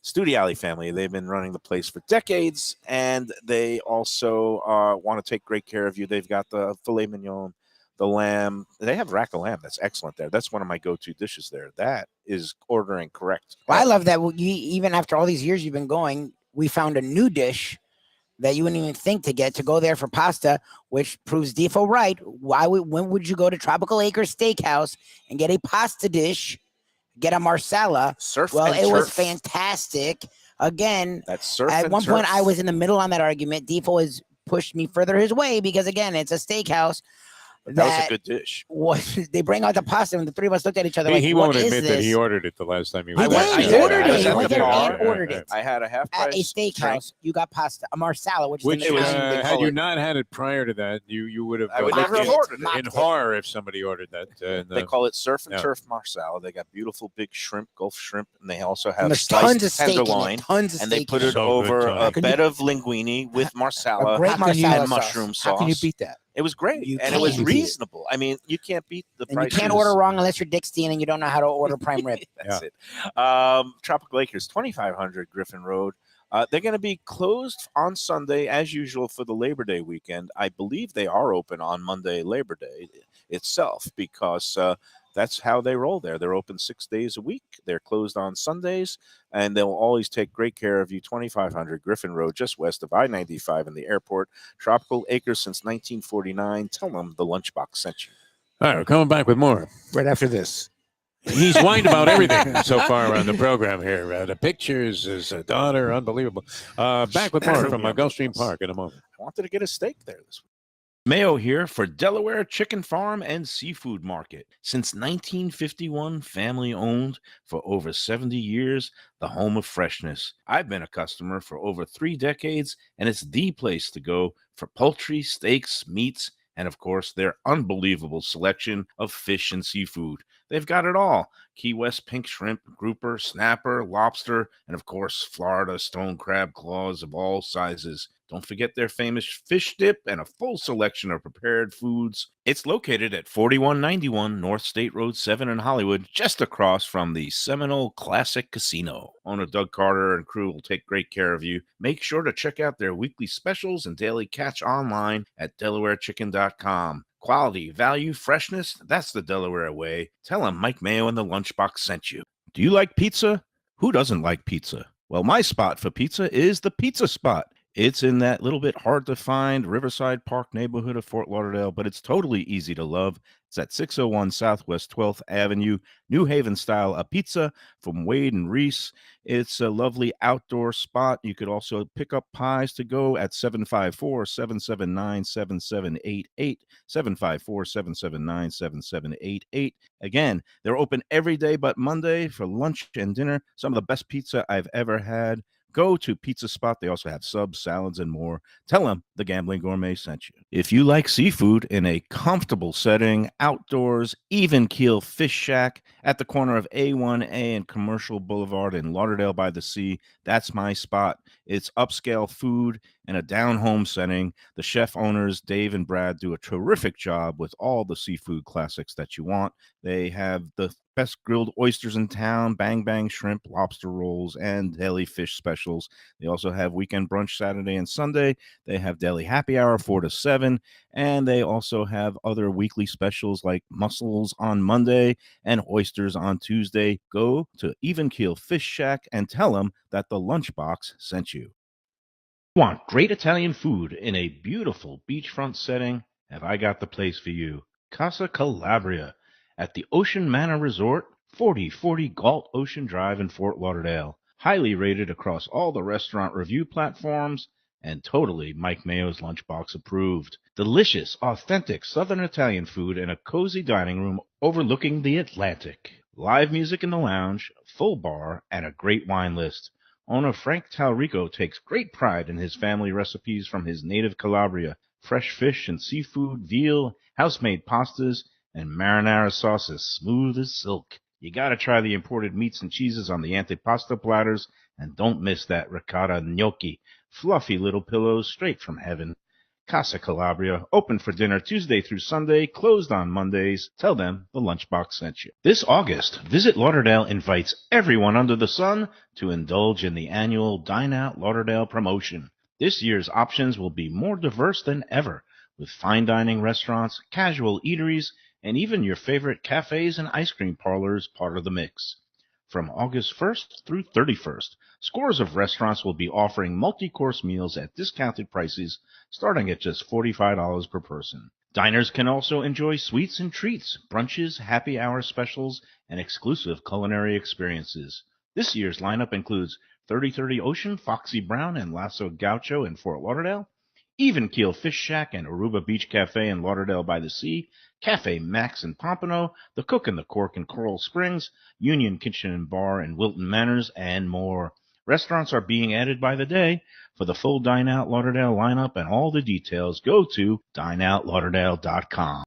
Studiali family, they've been running the place for decades, and they also want to take great care of you. They've got the filet mignon, the lamb. They have rack of lamb. That's excellent there. That's one of my go-to dishes there. That is ordering correct. Well, I love that even after all these years you've been going, we found a new dish that you wouldn't even think to get to go there for pasta, which proves Defo right. When would you go to Tropical Acres Steakhouse and get a pasta dish, get a marsala? Surf Well, and it was turf. fantastic. Again, That's surf at and one point turf. I was in the middle on that argument. Defo has pushed me further his way because again, it's a steakhouse. But that was a good dish. They bring out the pasta and the three of us looked at each other like, He what won't is admit that he this? ordered it the last time he He was there. did. He He ordered I it. was He at went the there bar. and ordered it. I had a half At a price drink. steakhouse, you got pasta, a marsala, which Which, is It was- Italian. they had call you it- not had it prior to that, you would have I would looked never have in- ordered it. in horror if somebody ordered that. They call it surf and yeah. turf marsala. They got beautiful big shrimp, Gulf shrimp, and they also And have there's tons of sliced steak in it. tenderloin. Tons of And they steak put in it So over good, a Tony. bed of linguine with marsala A great and marsala mushroom sauce. How can you beat that? It was great, You and it was can't beat it. reasonable. I mean, you can't beat the And you prices. can't order wrong unless you're Dick Steen and you don't know how to order prime rib. That's it. Tropical Acres, 2500 Griffin Road. They're going to be closed on Sunday as usual for the Labor Day weekend. I believe they are open on Monday, Labor Day itself, because that's how they roll there. They're open 6 days a week. They're closed on Sundays, and they'll always take great care of you. 2500 Griffin Road, just west of I-95 in the airport. Tropical Acres since 1949. Tell them the Lunchbox sent you. All right, we're coming back with more. Right after this. He's whined about everything so far on the program here. The pictures, his daughter, unbelievable. Back with more from Gulfstream Park in a moment. I wanted to get a steak there this week. Mayo here for Delaware Chicken Farm and Seafood Market. Since 1951, family owned for over 70 years, the home of freshness. I've been a customer for over 3 decades, and it's the place to go for poultry, steaks, meats, and of course, their unbelievable selection of fish and seafood. They've got it all. Key West pink shrimp, grouper, snapper, lobster, and of course, Florida stone crab claws of all sizes. Don't forget their famous fish dip and a full selection of prepared foods. It's located at 4191 North State Road 7 in Hollywood, just across from the Seminole Classic Casino. Owner Doug Carter and crew will take great care of you. Make sure to check out their weekly specials and daily catch online at DelawareChicken.com. Quality, value, freshness, that's the Delaware way. Tell them Mike Mayo and the Lunchbox sent you. Do you like pizza? Who doesn't like pizza? Well, my spot for pizza is the Pizza Spot. It's in that little bit hard to find Riverside Park neighborhood of Fort Lauderdale, but it's totally easy to love. It's at 601 Southwest 12th Avenue, New Haven style, a pizza from Wade and Reese. It's a lovely outdoor spot. You could also pick up pies to go at 754-779-7788, 754-779-7788. Again, they're open every day but Monday for lunch and dinner. Some of the best pizza I've ever had. Go to Pizza Spot. They also have subs, salads, and more. Tell them the Gambling Gourmet sent you. If you like seafood in a comfortable setting, outdoors, even keel fish shack at the corner of A1A and Commercial Boulevard in Lauderdale by the Sea, that's my spot. It's upscale food in a down-home setting. The chef owners, Dave and Brad, do a terrific job with all the seafood classics that you want. They have the best grilled oysters in town, bang bang shrimp, lobster rolls, and deli fish specials. They also have weekend brunch Saturday and Sunday. They have deli happy hour 4 to 7, and they also have other weekly specials like mussels on Monday and oysters on Tuesday. Go to Even Keel Fish Shack and tell them that the Lunchbox sent you. Want great Italian food in a beautiful beachfront setting? Have I got the place for you? Casa Calabria at the Ocean Manor Resort, 4040 Galt Ocean Drive in Fort Lauderdale. highly rated across all the restaurant review platforms, and totally Mike Mayo's Lunchbox approved. Delicious, authentic Southern Italian food in a cozy dining room overlooking the Atlantic. Live music in the lounge, full bar, and a great wine list. Owner Frank Talrico takes great pride in his family recipes from his native Calabria. Fresh fish and seafood, veal, house-made pastas, and marinara sauces smooth as silk. You gotta try the imported meats and cheeses on the antipasta platters, and don't miss that ricotta gnocchi, fluffy little pillows straight from heaven. Casa Calabria, open for dinner Tuesday through Sunday, closed on Mondays. Tell them the Lunchbox sent you. This August, Visit Lauderdale invites everyone under the sun to indulge in the annual Dine Out Lauderdale promotion. This year's options will be more diverse than ever, with fine dining restaurants, casual eateries, and even your favorite cafes and ice cream parlors part of the mix. From August 1st through 31st, scores of restaurants will be offering multi-course meals at discounted prices starting at just $45 per person. Diners can also enjoy sweets and treats, brunches, happy hour specials, and exclusive culinary experiences. This year's lineup includes 3030 Ocean, Foxy Brown, and Lasso Gaucho in Fort Lauderdale, Even Keel Fish Shack and Aruba Beach Cafe in Lauderdale by the Sea, Cafe Max in Pompano, The Cook and the Cork in Coral Springs, Union Kitchen and Bar in Wilton Manors, and more. Restaurants are being added by the day. For the full Dine Out Lauderdale lineup and all the details, go to dineoutlauderdale.com.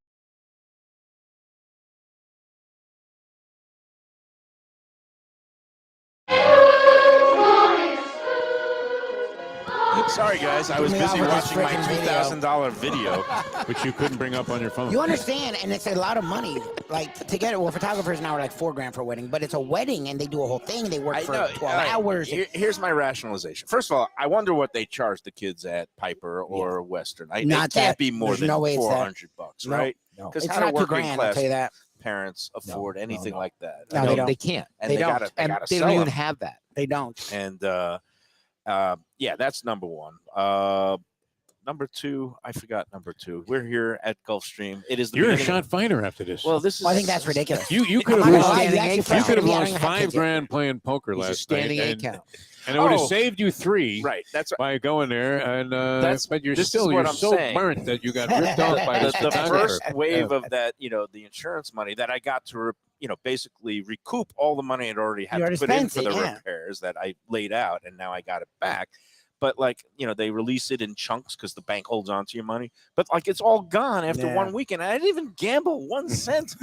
Sorry, guys. I was Put me busy off with this watching my freaking $2,000 video. Which you couldn't bring up on your phone. You understand, and it's a lot of money. Like to get it. Well, photographers now are like $4,000 for a wedding, but it's a wedding, and they do a whole thing. They work for 12 hours. Here's my rationalization. First of all, I wonder what they charge the kids at Piper or Western. It can't be more than $400, right? No, Because it's how do not working $2,000. I'll class tell you that. parents afford anything like that? No, they don't. They can't. And They they don't. gotta And gotta they sell don't even them. have that. They don't. And yeah, that's number one. Number two, I forgot number two. We're here at Gulfstream. It is the You're a beginning shot finder after this. Well, this is. Well, I think that's ridiculous. You could I'm have not gonna lost. lie, standing actually eight felt You could have good. I lost don't have kids yet. $5,000 playing poker He's a last standing night, eight count. and it would have Oh. saved you three Right. That's right. by going there. And but you're this is still what you're I'm so saying. burnt that you got ripped off by this The photographer. first wave of that, the insurance money that I got to, basically recoup all the money I'd already had You to already put in spent for it, the yeah. repairs that I laid out, and now I got it back. But they release it in chunks because the bank holds on to your money. But it's all gone after Yeah. 1 weekend. I didn't even gamble 1 cent.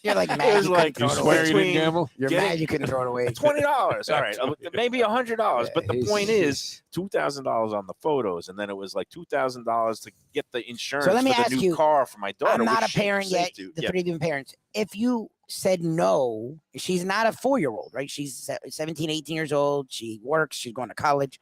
You're like It mad. was You like couldn't You throw it swear away. you didn't between gamble? You're getting mad you couldn't throw it away. $20. All right, maybe $100. But the He's- point is, $2,000 on the photos, and then it was like $2,000 to get the insurance let me for the ask new you, car for my daughter. I'm not which a she parent said yet. to- The yeah. three of you parents. If you said no, she's not a 4-year-old, right? She's 17, 18 years old. She works. She's going to college.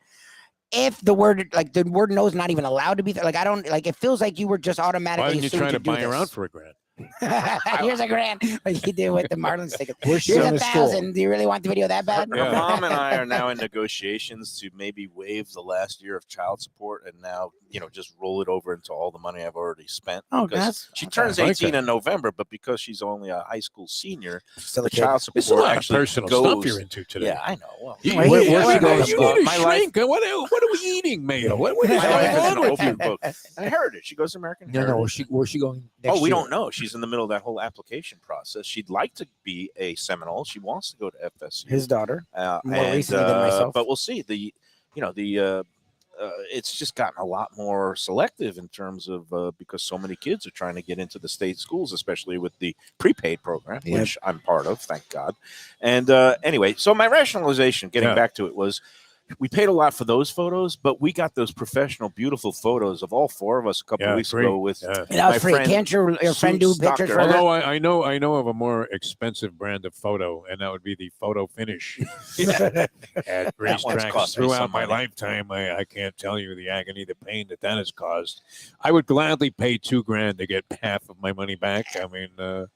If the word no is not even allowed to be there, I don't it feels like you were just Why automatically didn't you assumed try to do buy her this. out for $1,000? Here's $1,000, like you did with the Marlins ticket. Where's Here's Summer School? 1,000. Do you really want the video that bad? Her mom and I are now in negotiations to maybe waive the last year of child support and now, just roll it over into all the money I've already spent. Oh, because that's she okay. turns I like 18 that. in November, but because she's only a high school senior, Still the a kid. child support It's a lot of actually personal goes. stuff you're into today. Yeah, I know. Well, You, Where- where's where's she she going? going? You need to My life- shrink. What are we eating, Mayo? What is my life going is on an with open you? book. And Heritage. She goes to American No, Heritage. where's she going next Oh, we year? don't know. She's in the middle of that whole application process. She'd like to be a Seminole. She wants to go to FSU. His daughter. More And, recently than myself. But we'll see. It's just gotten a lot more selective in terms of because so many kids are trying to get into the state schools, especially with the prepaid program, Yep. which I'm part of, thank God. And anyway, so my rationalization, getting Yeah. back to it, was we paid a lot for those photos, but we got those professional, beautiful photos of all four of us a couple Yeah, weeks great. ago with Yeah. And that was my free. friend Can't your friend do Sue pictures for Stocker. her? Although I know of a more expensive brand of photo, and that would be the photo finish at one's racetracks cost me throughout some my money. lifetime. I can't tell you the agony, the pain that has caused. I would gladly pay $2,000 to get half of my money back. I mean,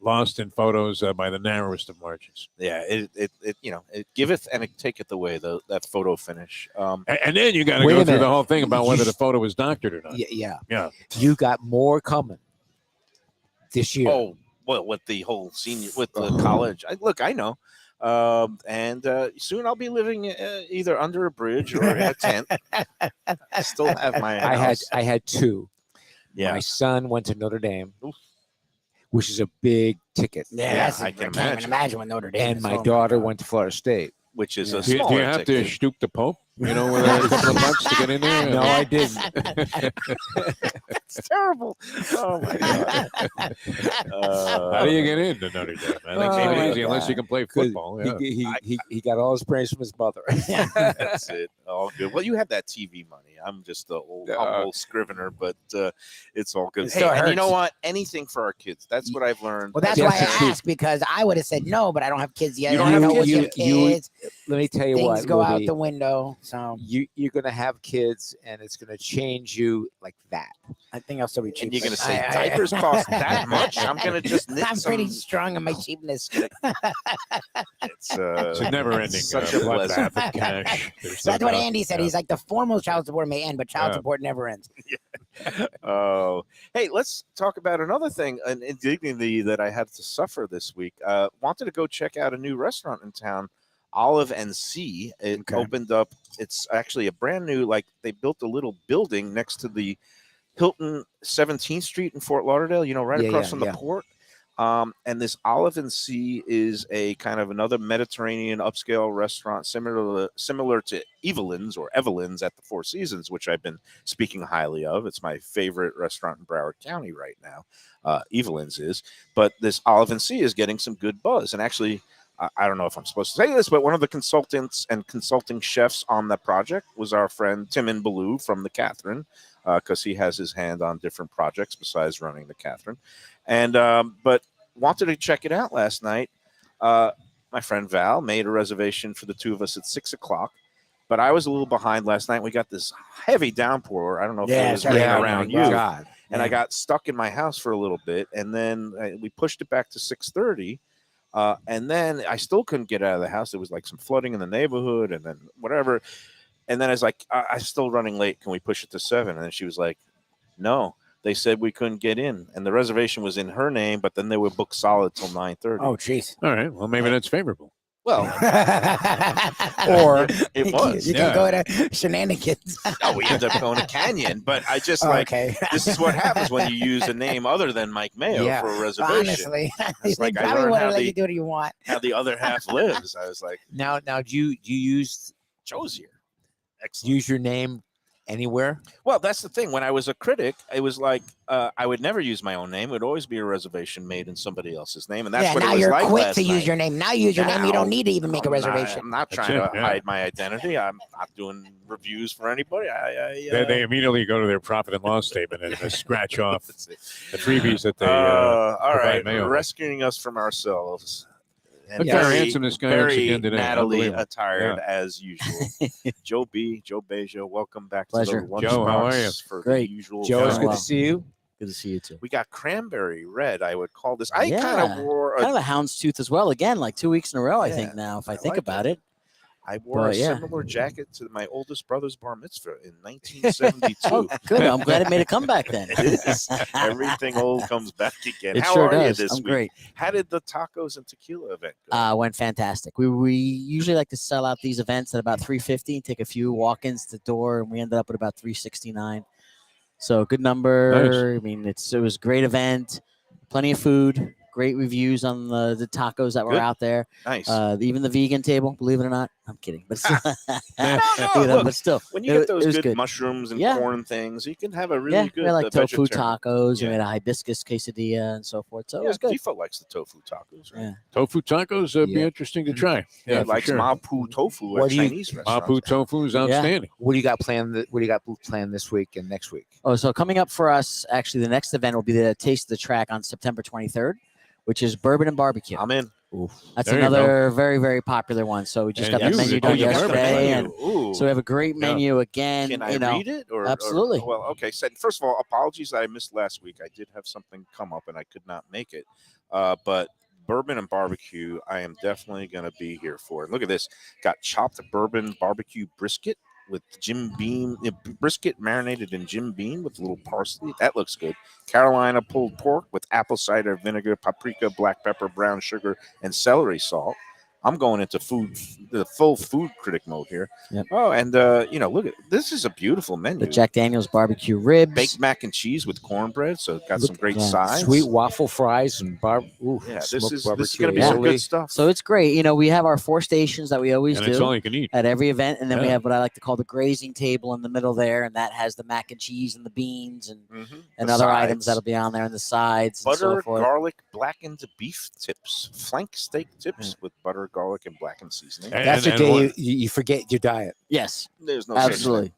lost in photos by the narrowest of margins. Yeah, it giveth and it taketh away that photo finish. And then you got to Wait go a through the minute. whole thing about You whether s- the photo was doctored or not. Yeah. Yeah. You got more coming this year. Oh, well, with the whole with the college. I know. And soon I'll be living either under a bridge or in a tent. I still have my house. I had two. Yeah. My son went to Notre Dame, which is a big ticket. Yeah, that's, I I can can't even imagine. imagine what Notre Dame And is. my Oh daughter God. went to Florida State. Which is a Do smaller you have ticket. to stoop the Pope? You know, with a couple of bucks to get in there? No, I didn't. It's terrible. Oh my god. How do you get into Notre Dame? I think Oh, it's my not easy unless you God. can play 'Cause football. Yeah. He got all his praise from his mother. That's it. All good. Well, you have that TV money. I'm just a old humble scrivener, but it's all good. It Hey, still and you know hurts. what? Anything for our kids. That's what I've learned. Well, that's Yes, why it's I true. asked, because I would have said no, but I don't have kids yet. You don't and I have know kids? with your You- kids, Let me tell you things what, go out Louie, the window. So you're gonna have kids, and it's gonna change you like that. I think I'll still be cheap. And you're going to but say diapers cost that much? I'm going to just knit I'm some. pretty strong on my cheapness. It's It's a never-ending such a bloodbath blessing. of cash. There's So that's no what doubt. Andy said. Yeah. He's like, the formal child support may end, but child Yeah. support never ends. Oh, hey, let's talk about another thing, an indignity that I had to suffer this week. Wanted to go check out a new restaurant in town, Olive and Sea. It Okay. opened up. It's actually a brand new, like they built a little building next to the Hilton 17th Street in Fort Lauderdale, you know, right Yeah, across yeah, from the yeah. port. And this Olive and Sea is a kind of another Mediterranean upscale restaurant, similar to Evelyn's or Evelyn's at the Four Seasons, which I've been speaking highly of. It's my favorite restaurant in Broward County right now. Evelyn's is, but this Olive and Sea is getting some good buzz. And actually, I don't know if I'm supposed to say this, but one of the consultants and consulting chefs on that project was our friend Timon Ballou from the Catherine, because he has his hand on different projects besides running the Catherine. And but wanted to check it out last night. My friend Val made a reservation for the two of us at 6:00, but I was a little behind last night. We got this heavy downpour. I don't know if it was sorry raining about around that. you. God. And I got stuck in my house for a little bit, and then we pushed it back to 6:30. And then I still couldn't get out of the house. There was like some flooding in the neighborhood, and then whatever. And then I was like, I'm still running late. Can we push it to 7? And then she was like, no. They said we couldn't get in, and the reservation was in her name, but then they were booked solid till 9:30. Oh, jeez. All right. Well, maybe that's favorable. Well, Or it was. You can go to shenanigans. No, we ended up going to Canyon, but I just like okay. this is what happens when you use a name other than Mike Mayo Yeah. for a reservation. Honestly, It's they like I probably learned would how have let the- you do what you want. How the other half lives. I was like, Now, do you use Joe's here. Excellent. use your name anywhere? Well, that's the thing. When I was a critic, it was like I would never use my own name. It would always be a reservation made in somebody else's name, and that's Yeah, what now it was you're like quick last to use night. your name. Now you use your name. You Now, don't need to even make a reservation. I'm not That's trying it, to yeah. hide my identity. I'm not doing reviews for anybody. They immediately go to their profit and loss statement and scratch off That's it. the freebies that they. All provide right, Mayo. rescuing us from ourselves. And Look how handsome this guy looks very again today. Natalie Unbelievable. attired as usual. Joe Bejo, welcome back Pleasure. to the Lunchbox Joe, how are you? for Great. the usual. Joe, it's Yeah. good Wow. to see you. Good to see you too. We got cranberry red. I would call this. I kind Yeah. of wore Kind a, of a houndstooth as think again, like 2 weeks in a row. I Yeah, think now, if I I think like about it. I wore a But, yeah. similar jacket to my oldest brother's bar mitzvah in 1972. Oh, good. I'm glad it made a comeback then. It is. Everything old comes back again. It How sure are does. you this I'm week? great. How did the tacos and tequila event go? Went fantastic. We usually like to sell out these events at about 350, take a few walk-ins to the door, and we ended up at about 369. So good number. I mean, it was a great event, plenty of food, great reviews on the tacos that were Good. out there. Nice. Even the vegan table, believe it or not. I'm kidding, but still, look, but still, when you it- get those it was good, good. mushrooms and Yeah. corn things, you can have a really yeah, good we had like tofu vegetarian. tacos. Yeah. We had a hibiscus quesadilla and so forth. So it Yeah, was good. Defo likes the tofu tacos, right? Yeah. Tofu tacos be Yeah. interesting to try. He Yeah, for likes sure. mapu tofu What at do you- Chinese restaurants. Mapu tofu is outstanding. What do you got planned? What do you got planned this week and next week? Oh, so coming up for us, actually, the next event will be the Taste of the Track on September 23rd, which is bourbon and barbecue. I'm in. That's There you another very, very popular one. So we just And got the you- menu oh, done you have a yesterday, menu. and Ooh. so we have a great Yeah. menu again. Can I you know, read it? Or absolutely. well, okay. So first of all, apologies that I missed last week. I did have something come up and I could not make it. But bourbon and barbecue, I am definitely going to be here for. And look at this. Got chopped bourbon barbecue brisket with Jim Beam, brisket marinated in Jim Beam with a little parsley. That looks good. Carolina pulled pork with apple cider vinegar, paprika, black pepper, brown sugar, and celery salt. I'm going into the full food critic mode here. Yep. Oh, and look at this is a beautiful menu. The Jack Daniel's barbecue ribs. Baked mac and cheese with cornbread, so it got some great yeah. sides. Sweet waffle fries and Yeah, this is going to be aioli. some good stuff. So it's great. We have our 4 stations that we always And do it's all you can eat. at every event, and then we Yeah. have what I like to call the grazing table in the middle there, and that has the mac and cheese and the beans and The other items sides. that'll be on there, and the sides and so Butter, forth. garlic, blackened beef tips, flank steak tips with butter, garlic, and blackened seasoning. That's the And day one- you forget your diet. Yes, There's no such absolutely. thing.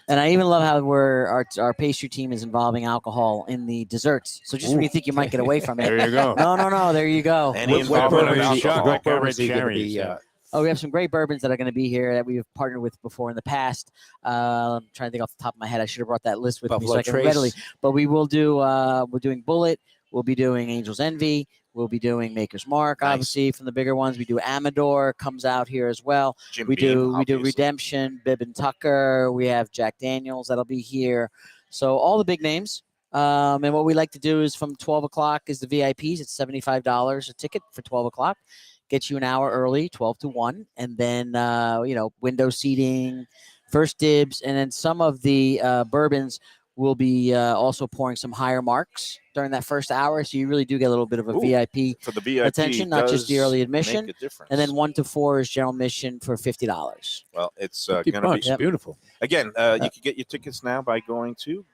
And I even love how our pastry team is involving alcohol in the desserts. So just when you think you might get away from it, There you go. no, there you go. Any What involvement of bourbons- alcohol. chocolate covered bourbons are you gonna cherries, be, yeah. Oh, we have some great bourbons that are going to be here that we've partnered with before in the past. I'm trying to think off the top of my head. I should have brought that list with me so Buffalo I can Trace. readily. But we will do. We're doing Bullet. We'll be doing Angel's Envy. We'll be doing Maker's Mark, Nice. obviously from the bigger ones. We do Amador comes out here as well. Jim We Beam, do obviously. Redemption, Bib and Tucker. We have Jack Daniels that'll be here. So all the big names. And what we like to do is from 12 o'clock is the VIPs. It's $75 a ticket for 12 o'clock. Gets you an hour early, 12 to 1. And then, window seating, first dibs. And then some of the bourbons will be also pouring some higher marks during that first hour. So you really do get a little bit of a Ooh. VIP For the VIP, attention, not just the does early admission. make a difference. And then 1 to 4 is general admission for $50. Well, it's 50 going to bucks. be Yep. Beautiful. again. You can get your tickets now by going to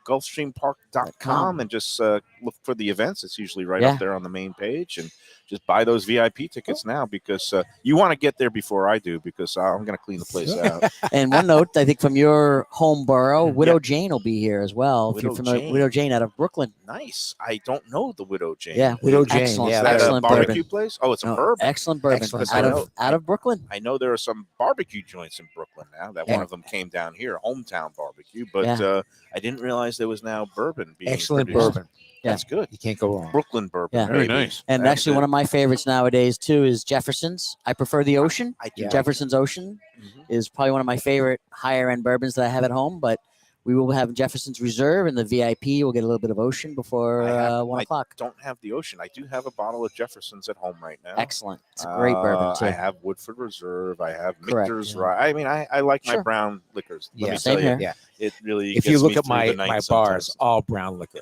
Gulfstreampark.com and just look for the events. It's usually right Yeah. up there on the main page, and just buy those VIP tickets now because you want to get there before I do because I'm going to clean the place out. And one note, I think from your home borough, Widow Jane will be here as well. If you're Widow familiar, Jane. Widow Jane out of Brooklyn. Nice. I don't know the Widow Jane. Yeah, Widow Jane, Excellent, yeah, Is that a excellent barbecue bourbon. place? Oh, it's a No, bourbon. Excellent bourbon Excellent out bourbon. of out of Brooklyn. I know there are some barbecue joints in Brooklyn now. That one of them came down here, hometown barbecue. But Yeah. I didn't realize there was now bourbon being Excellent produced. bourbon. Yeah. That's good. You can't go wrong. Brooklyn bourbon. Yeah. Very baby. nice. And That's actually, it. one of my favorites nowadays too is Jefferson's. I prefer the Ocean. I do. Yeah. Jefferson's Ocean Mhm. is probably one of my favorite higher end bourbons that I have at home. But we will have Jefferson's Reserve, and the VIP will get a little bit of Ocean before I have- 1 I o'clock. Don't have the Ocean. I do have a bottle of Jefferson's at home right now. Excellent. It's a great bourbon too. I have Woodford Reserve. I have Correct, Michter's yeah. Rye. I mean, I like my Sure. brown liquors. Let Yeah. me Same tell you, here. Yeah. it really. If you gets look me at through the my night bars, sometimes. all brown liquor.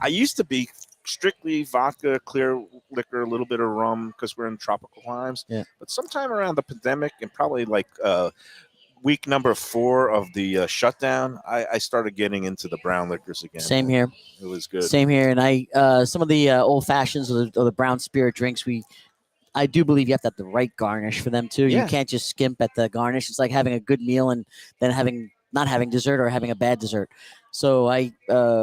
I used to be strictly vodka, clear liquor, a little bit of rum because we're in tropical climes. Yeah. But sometime around the pandemic and probably like week number 4 of the shutdown, I started getting into the brown liquors again. Same here. It was good. Same here. And I some of the old fashions or the brown spirit drinks I do believe you have to have the right garnish for them too. Yeah. You can't just skimp at the garnish. It's like having a good meal and then not having dessert or having a bad dessert. So a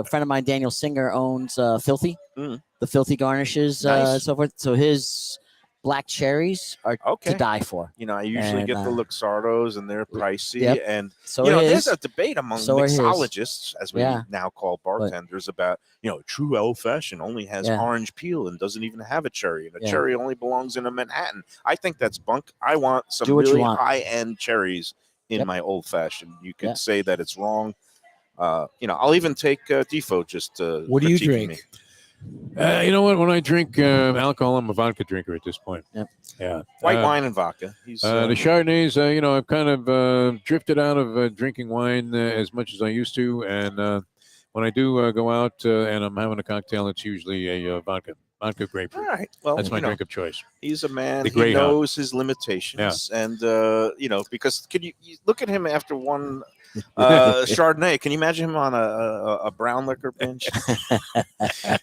friend of mine, Daniel Singer, owns Filthy, Mm. the Filthy garnishes, Nice. so forth. So his black cherries are Okay. to die for. You know, I usually And, get the Luxardos and they're pricey. Yep. And So you know, his, there's a debate among So are his. mixologists, as we Yeah. now call bartenders, about true old fashioned only has Yeah. orange peel and doesn't even have a cherry, and a Yeah. cherry only belongs in a Manhattan. I think that's bunk. I want some Do what you really want. high end cherries in Yep. my old fashioned. You can Yeah. say that it's wrong. I'll even take Defo just to. What do you critiquing drink? me. You know what? When I drink alcohol, I'm a vodka drinker at this point. Yep. Yeah. White Uh, wine and vodka. He's The Chardonnays, I've kind of drifted out of drinking wine as much as I used to. And when I do go out and I'm having a cocktail, it's usually a vodka all grapefruit. right. Well, That's my drink of choice. He's a man. The He Greyhound. knows his limitations, and because can you look at him after one Chardonnay? Can you imagine him on a brown liquor binge?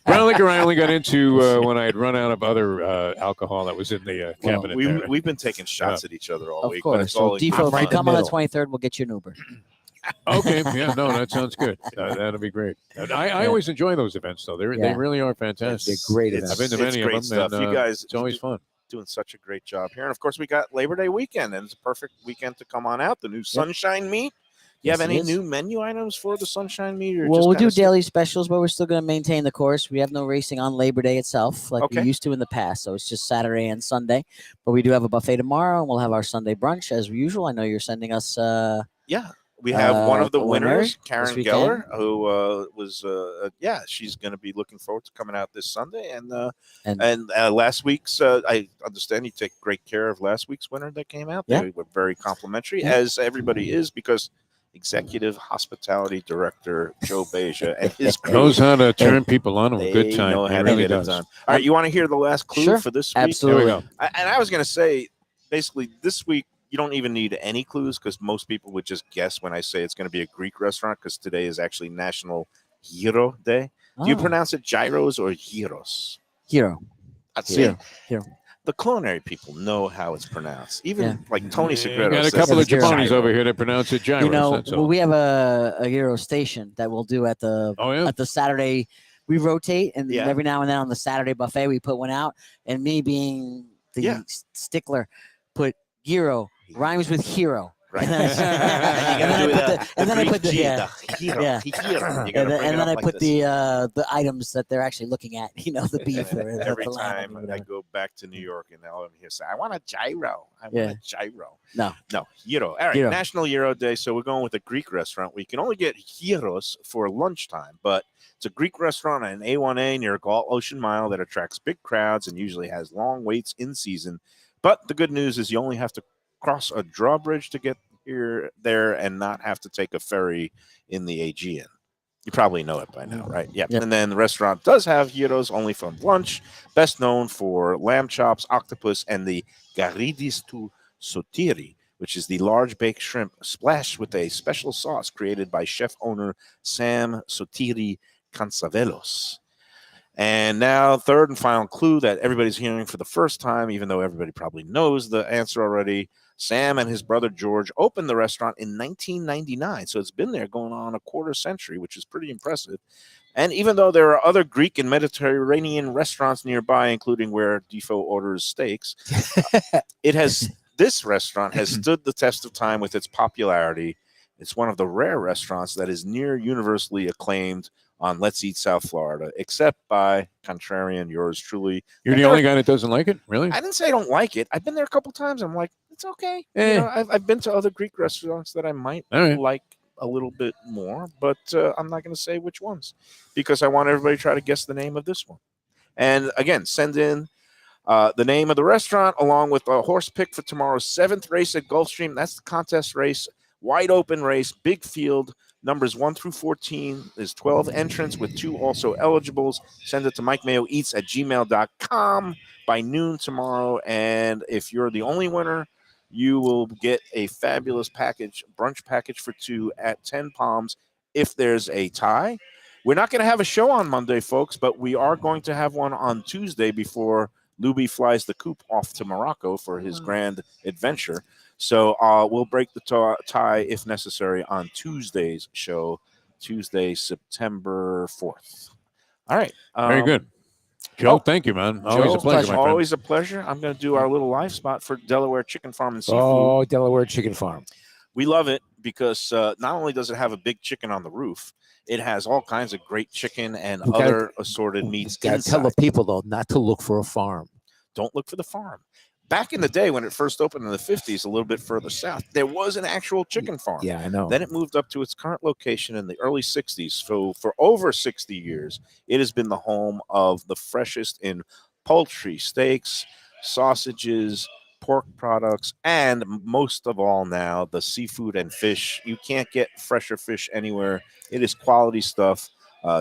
Brown liquor I only got into when I had run out of other alcohol that was in the cabinet. there. We've been taking shots at each other all of week, but course. it's all So in Defo, good if fun. you come on the middle. 23rd, we'll get you an Uber. Okay, yeah, no, that sounds good. That'll be great. I always enjoy those events, though. They Yeah. really are fantastic. They're great It's- I've been to it's many of great them, stuff. and You guys, it's always fun. doing such a great job here, and of course we got Labor Day weekend, and it's a perfect weekend to come on out. The new Sunshine Meat. You Yes, have it any is. new menu items for the Sunshine Meat? Or Well, just we'll do kinda stick- daily specials, but we're still going to maintain the course. We have no racing on Labor Day itself like Okay. we used to in the past. So it's just Saturday and Sunday. But we do have a buffet tomorrow, and we'll have our Sunday brunch as usual. I know you're sending us Yeah. We have one of the the winner winners, this Karen weekend. Geller, who was she's going to be looking forward to coming out this Sunday. And last week's, I understand you take great care of last week's winner that came out. Yeah. They were very complimentary, Yeah. as everybody is, because Executive Hospitality Director Joe Beja and his crew Knows how to turn people on to a they good time. know He how to really get it does. done. All right, you want to hear the last clue Sure. for this week? Here we Absolutely. go. And I was going to say, basically, this week, you don't even need any clues because most people would just guess when I say it's going to be a Greek restaurant because today is actually National Gyro Day. Do you Oh, pronounce it gyros or gyros? Hero. That's Hero. it. Hero. The culinary people know how it's pronounced. Even Yeah. like Tony You Segreto got a says couple of it's jabronis gyro. over here that pronounce it gyros. You know, that's all. we have a Euro station that we'll do at the Oh, yeah? Saturday. We rotate, and Yeah. every now and then on the Saturday buffet, we put one out. And me being the Yeah. stickler, put gyro rhymes with hero. Right. And then I put the gyro. yeah. You gotta And bring then it up I like put this. the items that they're actually looking at. You know, the beef or the Every lamb or time I whatever. go back to New York and I'll hear say, I want a gyro. I want Yeah. a gyro. No. Gyro. All right, Gyro. National Gyro Day. So we're going with a Greek restaurant. We can only get gyros for lunchtime, but it's a Greek restaurant on A1A near Galt Ocean Mile that attracts big crowds and usually has long waits in season. But the good news is you only have to cross a drawbridge to get there and not have to take a ferry in the Aegean. You probably know it by now, right? Yep. Yep. And then the restaurant does have gyros only from lunch, best known for lamb chops, octopus, and the garidis tou sotiri, which is the large baked shrimp splashed with a special sauce created by chef owner Sam Sotiri Cansavelos. And now, third and final clue that everybody's hearing for the first time, even though everybody probably knows the answer already. Sam and his brother George opened the restaurant in 1999. So it's been there going on a quarter century, which is pretty impressive. And even though there are other Greek and Mediterranean restaurants nearby, including where Defo orders steaks, this restaurant has stood the test of time with its popularity. It's one of the rare restaurants that is near universally acclaimed on Let's Eat South Florida, except by contrarian yours truly. You're the only guy that doesn't like it? Really? I didn't say I don't like it. I've been there a couple times. I'm like, it's okay. Eh. You know, I've been to other Greek restaurants that I might All right. like a little bit more, but I'm not going to say which ones because I want everybody to try to guess the name of this one. And again, send in the name of the restaurant along with a horse pick for tomorrow's 7th race at Gulfstream. That's the contest race. Wide open race, big field. Numbers 1 through 14. There's 12 entrants with 2 also eligibles. Send it to MikeMayoEats@gmail.com by noon tomorrow. And if you're the only winner, you will get a fabulous brunch package for 2 at 10 Palms. If there's a tie, we're not going to have a show on Monday, folks, but we are going to have one on Tuesday before Lubie flies the coop off to Morocco for his grand adventure. So we'll break the tie if necessary on Tuesday's show, Tuesday, September 4th. All right. Very good. Joe, thank you, man. Always a pleasure, my friend. Always a pleasure. I'm going to do our little live spot for Delaware Chicken Farm and Seafood. Oh, Delaware Chicken Farm. We love it because not only does it have a big chicken on the roof, it has all kinds of great chicken and other assorted meats Gotta tell the inside. people, though, not to look for a farm. Don't look for the farm. Back in the day when it first opened in the 50s, a little bit further south, there was an actual chicken farm. Yeah, I know. Then it moved up to its current location in the early 60s. So for over 60 years, it has been the home of the freshest in poultry, steaks, sausages, pork products, and most of all now, the seafood and fish. You can't get fresher fish anywhere. It is quality stuff.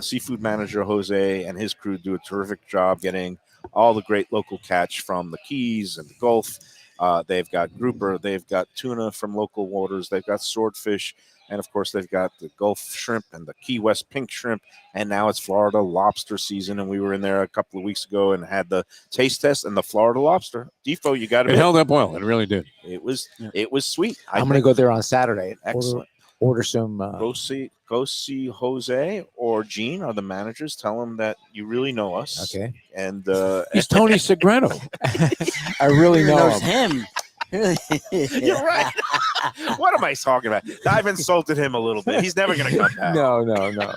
Seafood manager Jose and his crew do a terrific job getting all the great local catch from the Keys and the Gulf. They've got grouper, they've got tuna from local waters, they've got swordfish, and of course they've got the Gulf shrimp and the Key West pink shrimp, and now it's Florida lobster season, and we were in there a couple of weeks ago and had the taste test and the Florida lobster. Defo, you got It it. held up well. It really did. It was sweet. I'm going to go there on Saturday. Excellent. Order some. Go see Jose or Gene are the managers. Tell them that you really know us. Okay. And He's Tony Segreto. I really know knows him. him. you're right. What am I talking about? I've insulted him a little bit. He's never going to come back. No.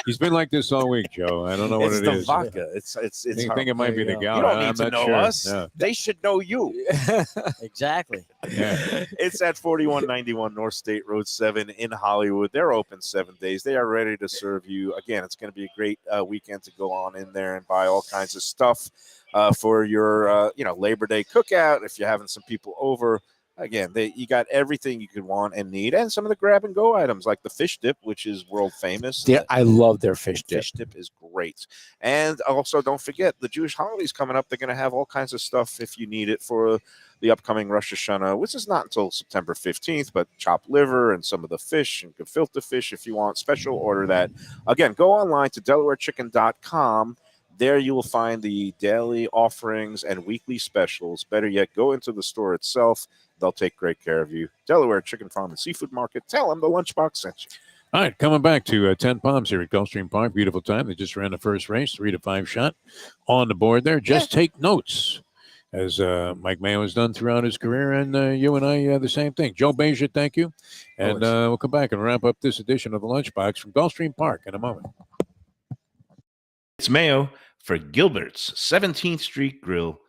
He's been like this all week, Joe. I don't know what It's it the is. vodka. It's I think hard. it might There be you the go. gout. You don't I'm need to not know sure. us. No. They should know you. Exactly. Yeah. It's at 4191 North State Road 7 in Hollywood. They're open 7 days. They are ready to serve you. Again, it's going to be a great weekend to go on in there and buy all kinds of stuff for your Labor Day cookout. If you're having some people over, again, you got everything you could want and need, and some of the grab and go items like the fish dip, which is world famous. I love their fish dip. Fish dip is great. And also, don't forget, the Jewish holidays coming up. They're going to have all kinds of stuff if you need it for the upcoming Rosh Hashanah, which is not until September 15th, but chopped liver and some of the fish and gefilte fish if you want. Special order that. Again, go online to DelawareChicken.com. There you will find the daily offerings and weekly specials. Better yet, go into the store itself. They'll take great care of you. Delaware Chicken Farm and Seafood Market. Tell them the Lunchbox sent you. All right, coming back to 10 Palms here at Gulfstream Park. Beautiful time. They just ran the first race, 3 to 5 shot on the board there. Just take notes, as Mike Mayo has done throughout his career, and you and I the same thing. Joe Beja, thank you. And we'll come back and wrap up this edition of the Lunchbox from Gulfstream Park in a moment. It's Mayo for Gilbert's 17th Street Grill.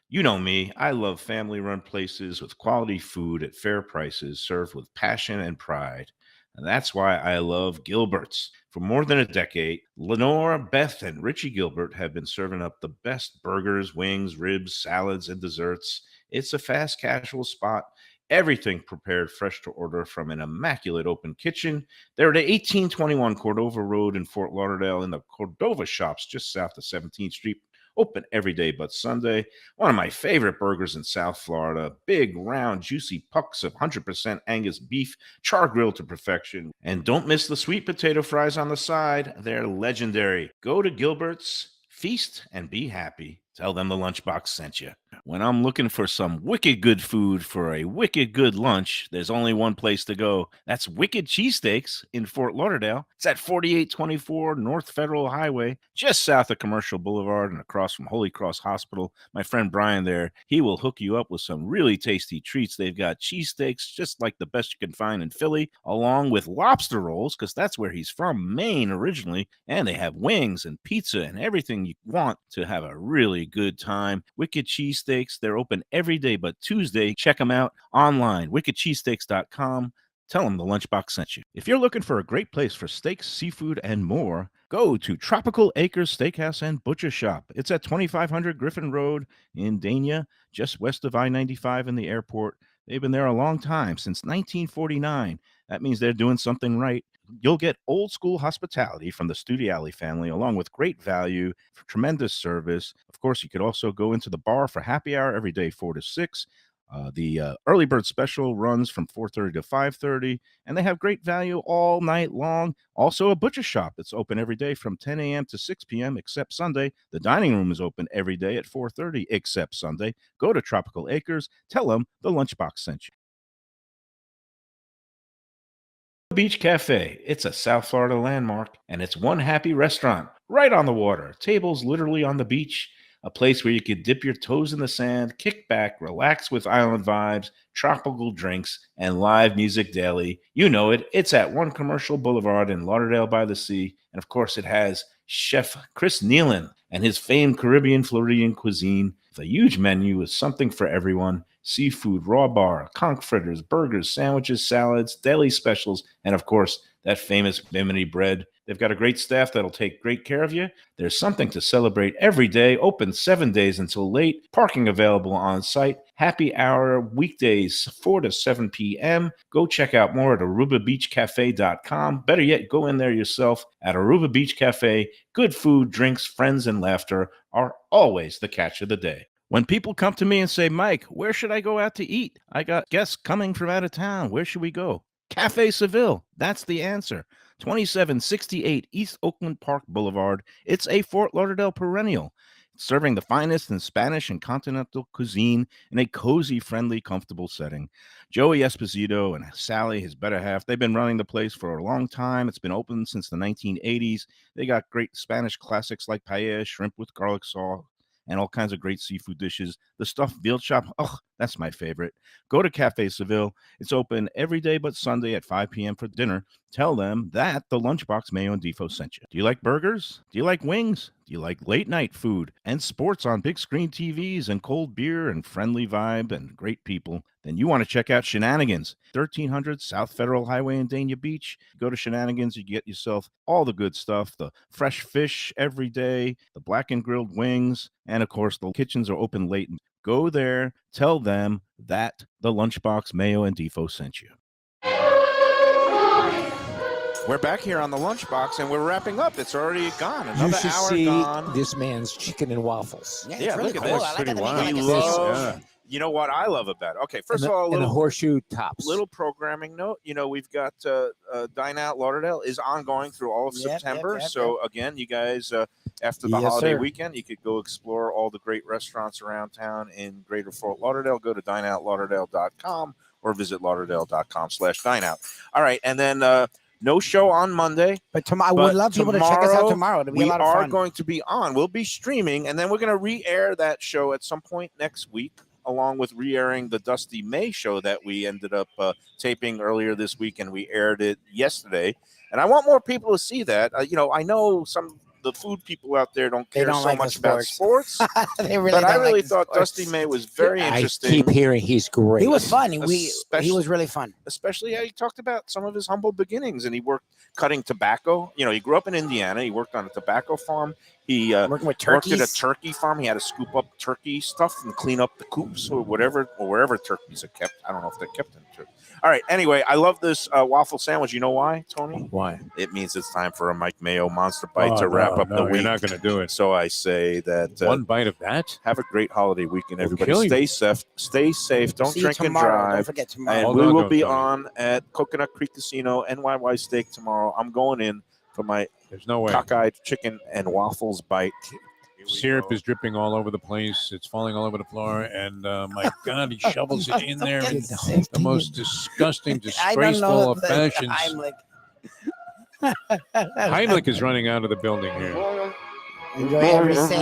You know me, I love family-run places with quality food at fair prices served with passion and pride. And that's why I love Gilbert's. For more than a decade, Lenore, Beth, and Richie Gilbert have been serving up the best burgers, wings, ribs, salads, and desserts. It's a fast casual spot. Everything prepared fresh to order from an immaculate open kitchen. They're at 1821 Cordova Road in Fort Lauderdale in the Cordova Shops just south of 17th Street. Open every day but Sunday. One of my favorite burgers in South Florida. Big, round, juicy pucks of 100% Angus beef, char grilled to perfection. And don't miss the sweet potato fries on the side. They're legendary. Go to Gilbert's, feast, and be happy. Tell them the Lunchbox sent you. When I'm looking for some wicked good food for a wicked good lunch, there's only one place to go. That's Wicked Cheesesteaks in Fort Lauderdale. It's at 4824 North Federal Highway, just south of Commercial Boulevard and across from Holy Cross Hospital. My friend Brian there, he will hook you up with some really tasty treats. They've got cheesesteaks just like the best you can find in Philly, along with lobster rolls, because that's where he's from, Maine originally. And they have wings and pizza and everything you want to have a really good time. Wicked Cheesesteaks, they're open every day but Tuesday. Check them out online, wickedcheesesteaks.com. Tell them the Lunchbox sent you. If you're looking for a great place for steaks, seafood, and more, go to Tropical Acres Steakhouse and Butcher Shop. It's at 2500 Griffin Road in Dania, just west of I-95 and the airport. They've been there a long time, since 1949. That means they're doing something right. You'll get old school hospitality from the Studiali family, along with great value, tremendous service. Of course, you could also go into the bar for happy hour every day, 4 to 6. The early bird special runs from 4:30 to 5:30, and they have great value all night long. Also, a butcher shop that's open every day from 10 a.m. to 6 p.m. except Sunday. The dining room is open every day at 4:30 except Sunday. Go to Tropical Acres. Tell them the Lunchbox sent you. Beach Cafe. It's a South Florida landmark, and it's one happy restaurant right on the water. Tables literally on the beach. A place where you could dip your toes in the sand, kick back, relax with island vibes, tropical drinks, and live music daily. You know it. It's at One Commercial Boulevard in Lauderdale by the Sea. And of course, it has Chef Chris Nealon and his famed Caribbean Floridian cuisine. A huge menu with something for everyone. Seafood, raw bar, conch fritters, burgers, sandwiches, salads, deli specials, and of course, that famous Bimini bread. They've got a great staff that'll take great care of you. There's something to celebrate every day. Open 7 days until late. Parking available on site. Happy hour weekdays 4 to 7 p.m. Go check out more at ArubaBeachCafe.com. Better yet, go in there yourself at Aruba Beach Cafe. Good food, drinks, friends, and laughter are always the catch of the day. When people come to me and say, Mike, where should I go out to eat? I got guests coming from out of town. Where should we go? Cafe Seville. That's the answer. 2768 East Oakland Park Boulevard. It's a Fort Lauderdale perennial, serving the finest in Spanish and continental cuisine in a cozy, friendly, comfortable setting. Joey Esposito and Sally, his better half, they've been running the place for a long time. It's been open since the 1980s. They got great Spanish classics like paella, shrimp with garlic sauce, and all kinds of great seafood dishes. The stuffed veal chop, that's my favorite. Go to Cafe Seville. It's open every day but Sunday at 5 p.m. for dinner. tell them that the Lunchbox Mayo and Defo sent you. Do you like burgers? Do you like wings? Do you like late night food and sports on big screen TVs and cold beer and friendly vibe and great people? Then you want to check out Shenanigans, 1300 South Federal Highway in Dania Beach. Go to Shenanigans, you get yourself all the good stuff, the fresh fish every day, the black and grilled wings, and of course the kitchens are open late. Go there, tell them that the Lunchbox Mayo and Defo sent you. We're back here on the Lunchbox, and we're wrapping up. It's already gone. Another You should hour see gone. this man's chicken and waffles. Yeah, it's Yeah, really look at cool. this. I like Pretty how they wild. make it We like a fish. love. You know what I love about it? Okay, first of all, a And a little horseshoe tops. programming note. You know, we've got Dine Out Lauderdale is ongoing through all of Yep, September. yep, so again, you guys, after the Yes, holiday sir. weekend, you could go explore all the great restaurants around town in Greater Fort Lauderdale. Go to dineoutlauderdale.com or visit lauderdale.com/dineout. All right, and then no show on Monday. But tomorrow, I But would love people to check us out tomorrow. It'll be We a lot of are fun. going to be on. We'll be streaming, and then we're going to re-air that show at some point next week, along with re-airing the Dusty May show that we ended up taping earlier this week, and we aired it yesterday. And I want more people to see that. I know some the food people out there don't They care don't so like the much about sports. sports, They really but I don't really like the thought sports. Dusty May was very I interesting. keep hearing he's great. He was fun. He Especially- was really fun. Especially how he talked about some of his humble beginnings, and he worked cutting tobacco. He grew up in Indiana. He worked on a tobacco farm. He Working with worked turkeys. at a turkey farm. He had to scoop up turkey stuff and clean up the coops or whatever, or wherever turkeys are kept. I don't know if they're kept in turkey. All right. Anyway, I love this waffle sandwich. You know why, Tony? Why? It means it's time for a Mike Mayo Monster Bite Oh, to wrap no, up the no, week. You're not going to do it. So I say that One bite of that? have a great holiday weekend, We'll everybody. kill you. Stay safe. Stay safe. Don't See you drink and tomorrow. Don't drive. forget tomorrow. And Hold we on, will don't be tell me. on at Coconut Creek Casino, NYY Steak tomorrow. I'm going in for my There's no way. cockeyed chicken and waffles bite. Here we Syrup go. is dripping all over the place. It's falling all over the floor. And my God, he shovels it in there in the most disgusting, I don't disgraceful know of the fashions. Heimlich. Heimlich is running out of the building here. Enjoy every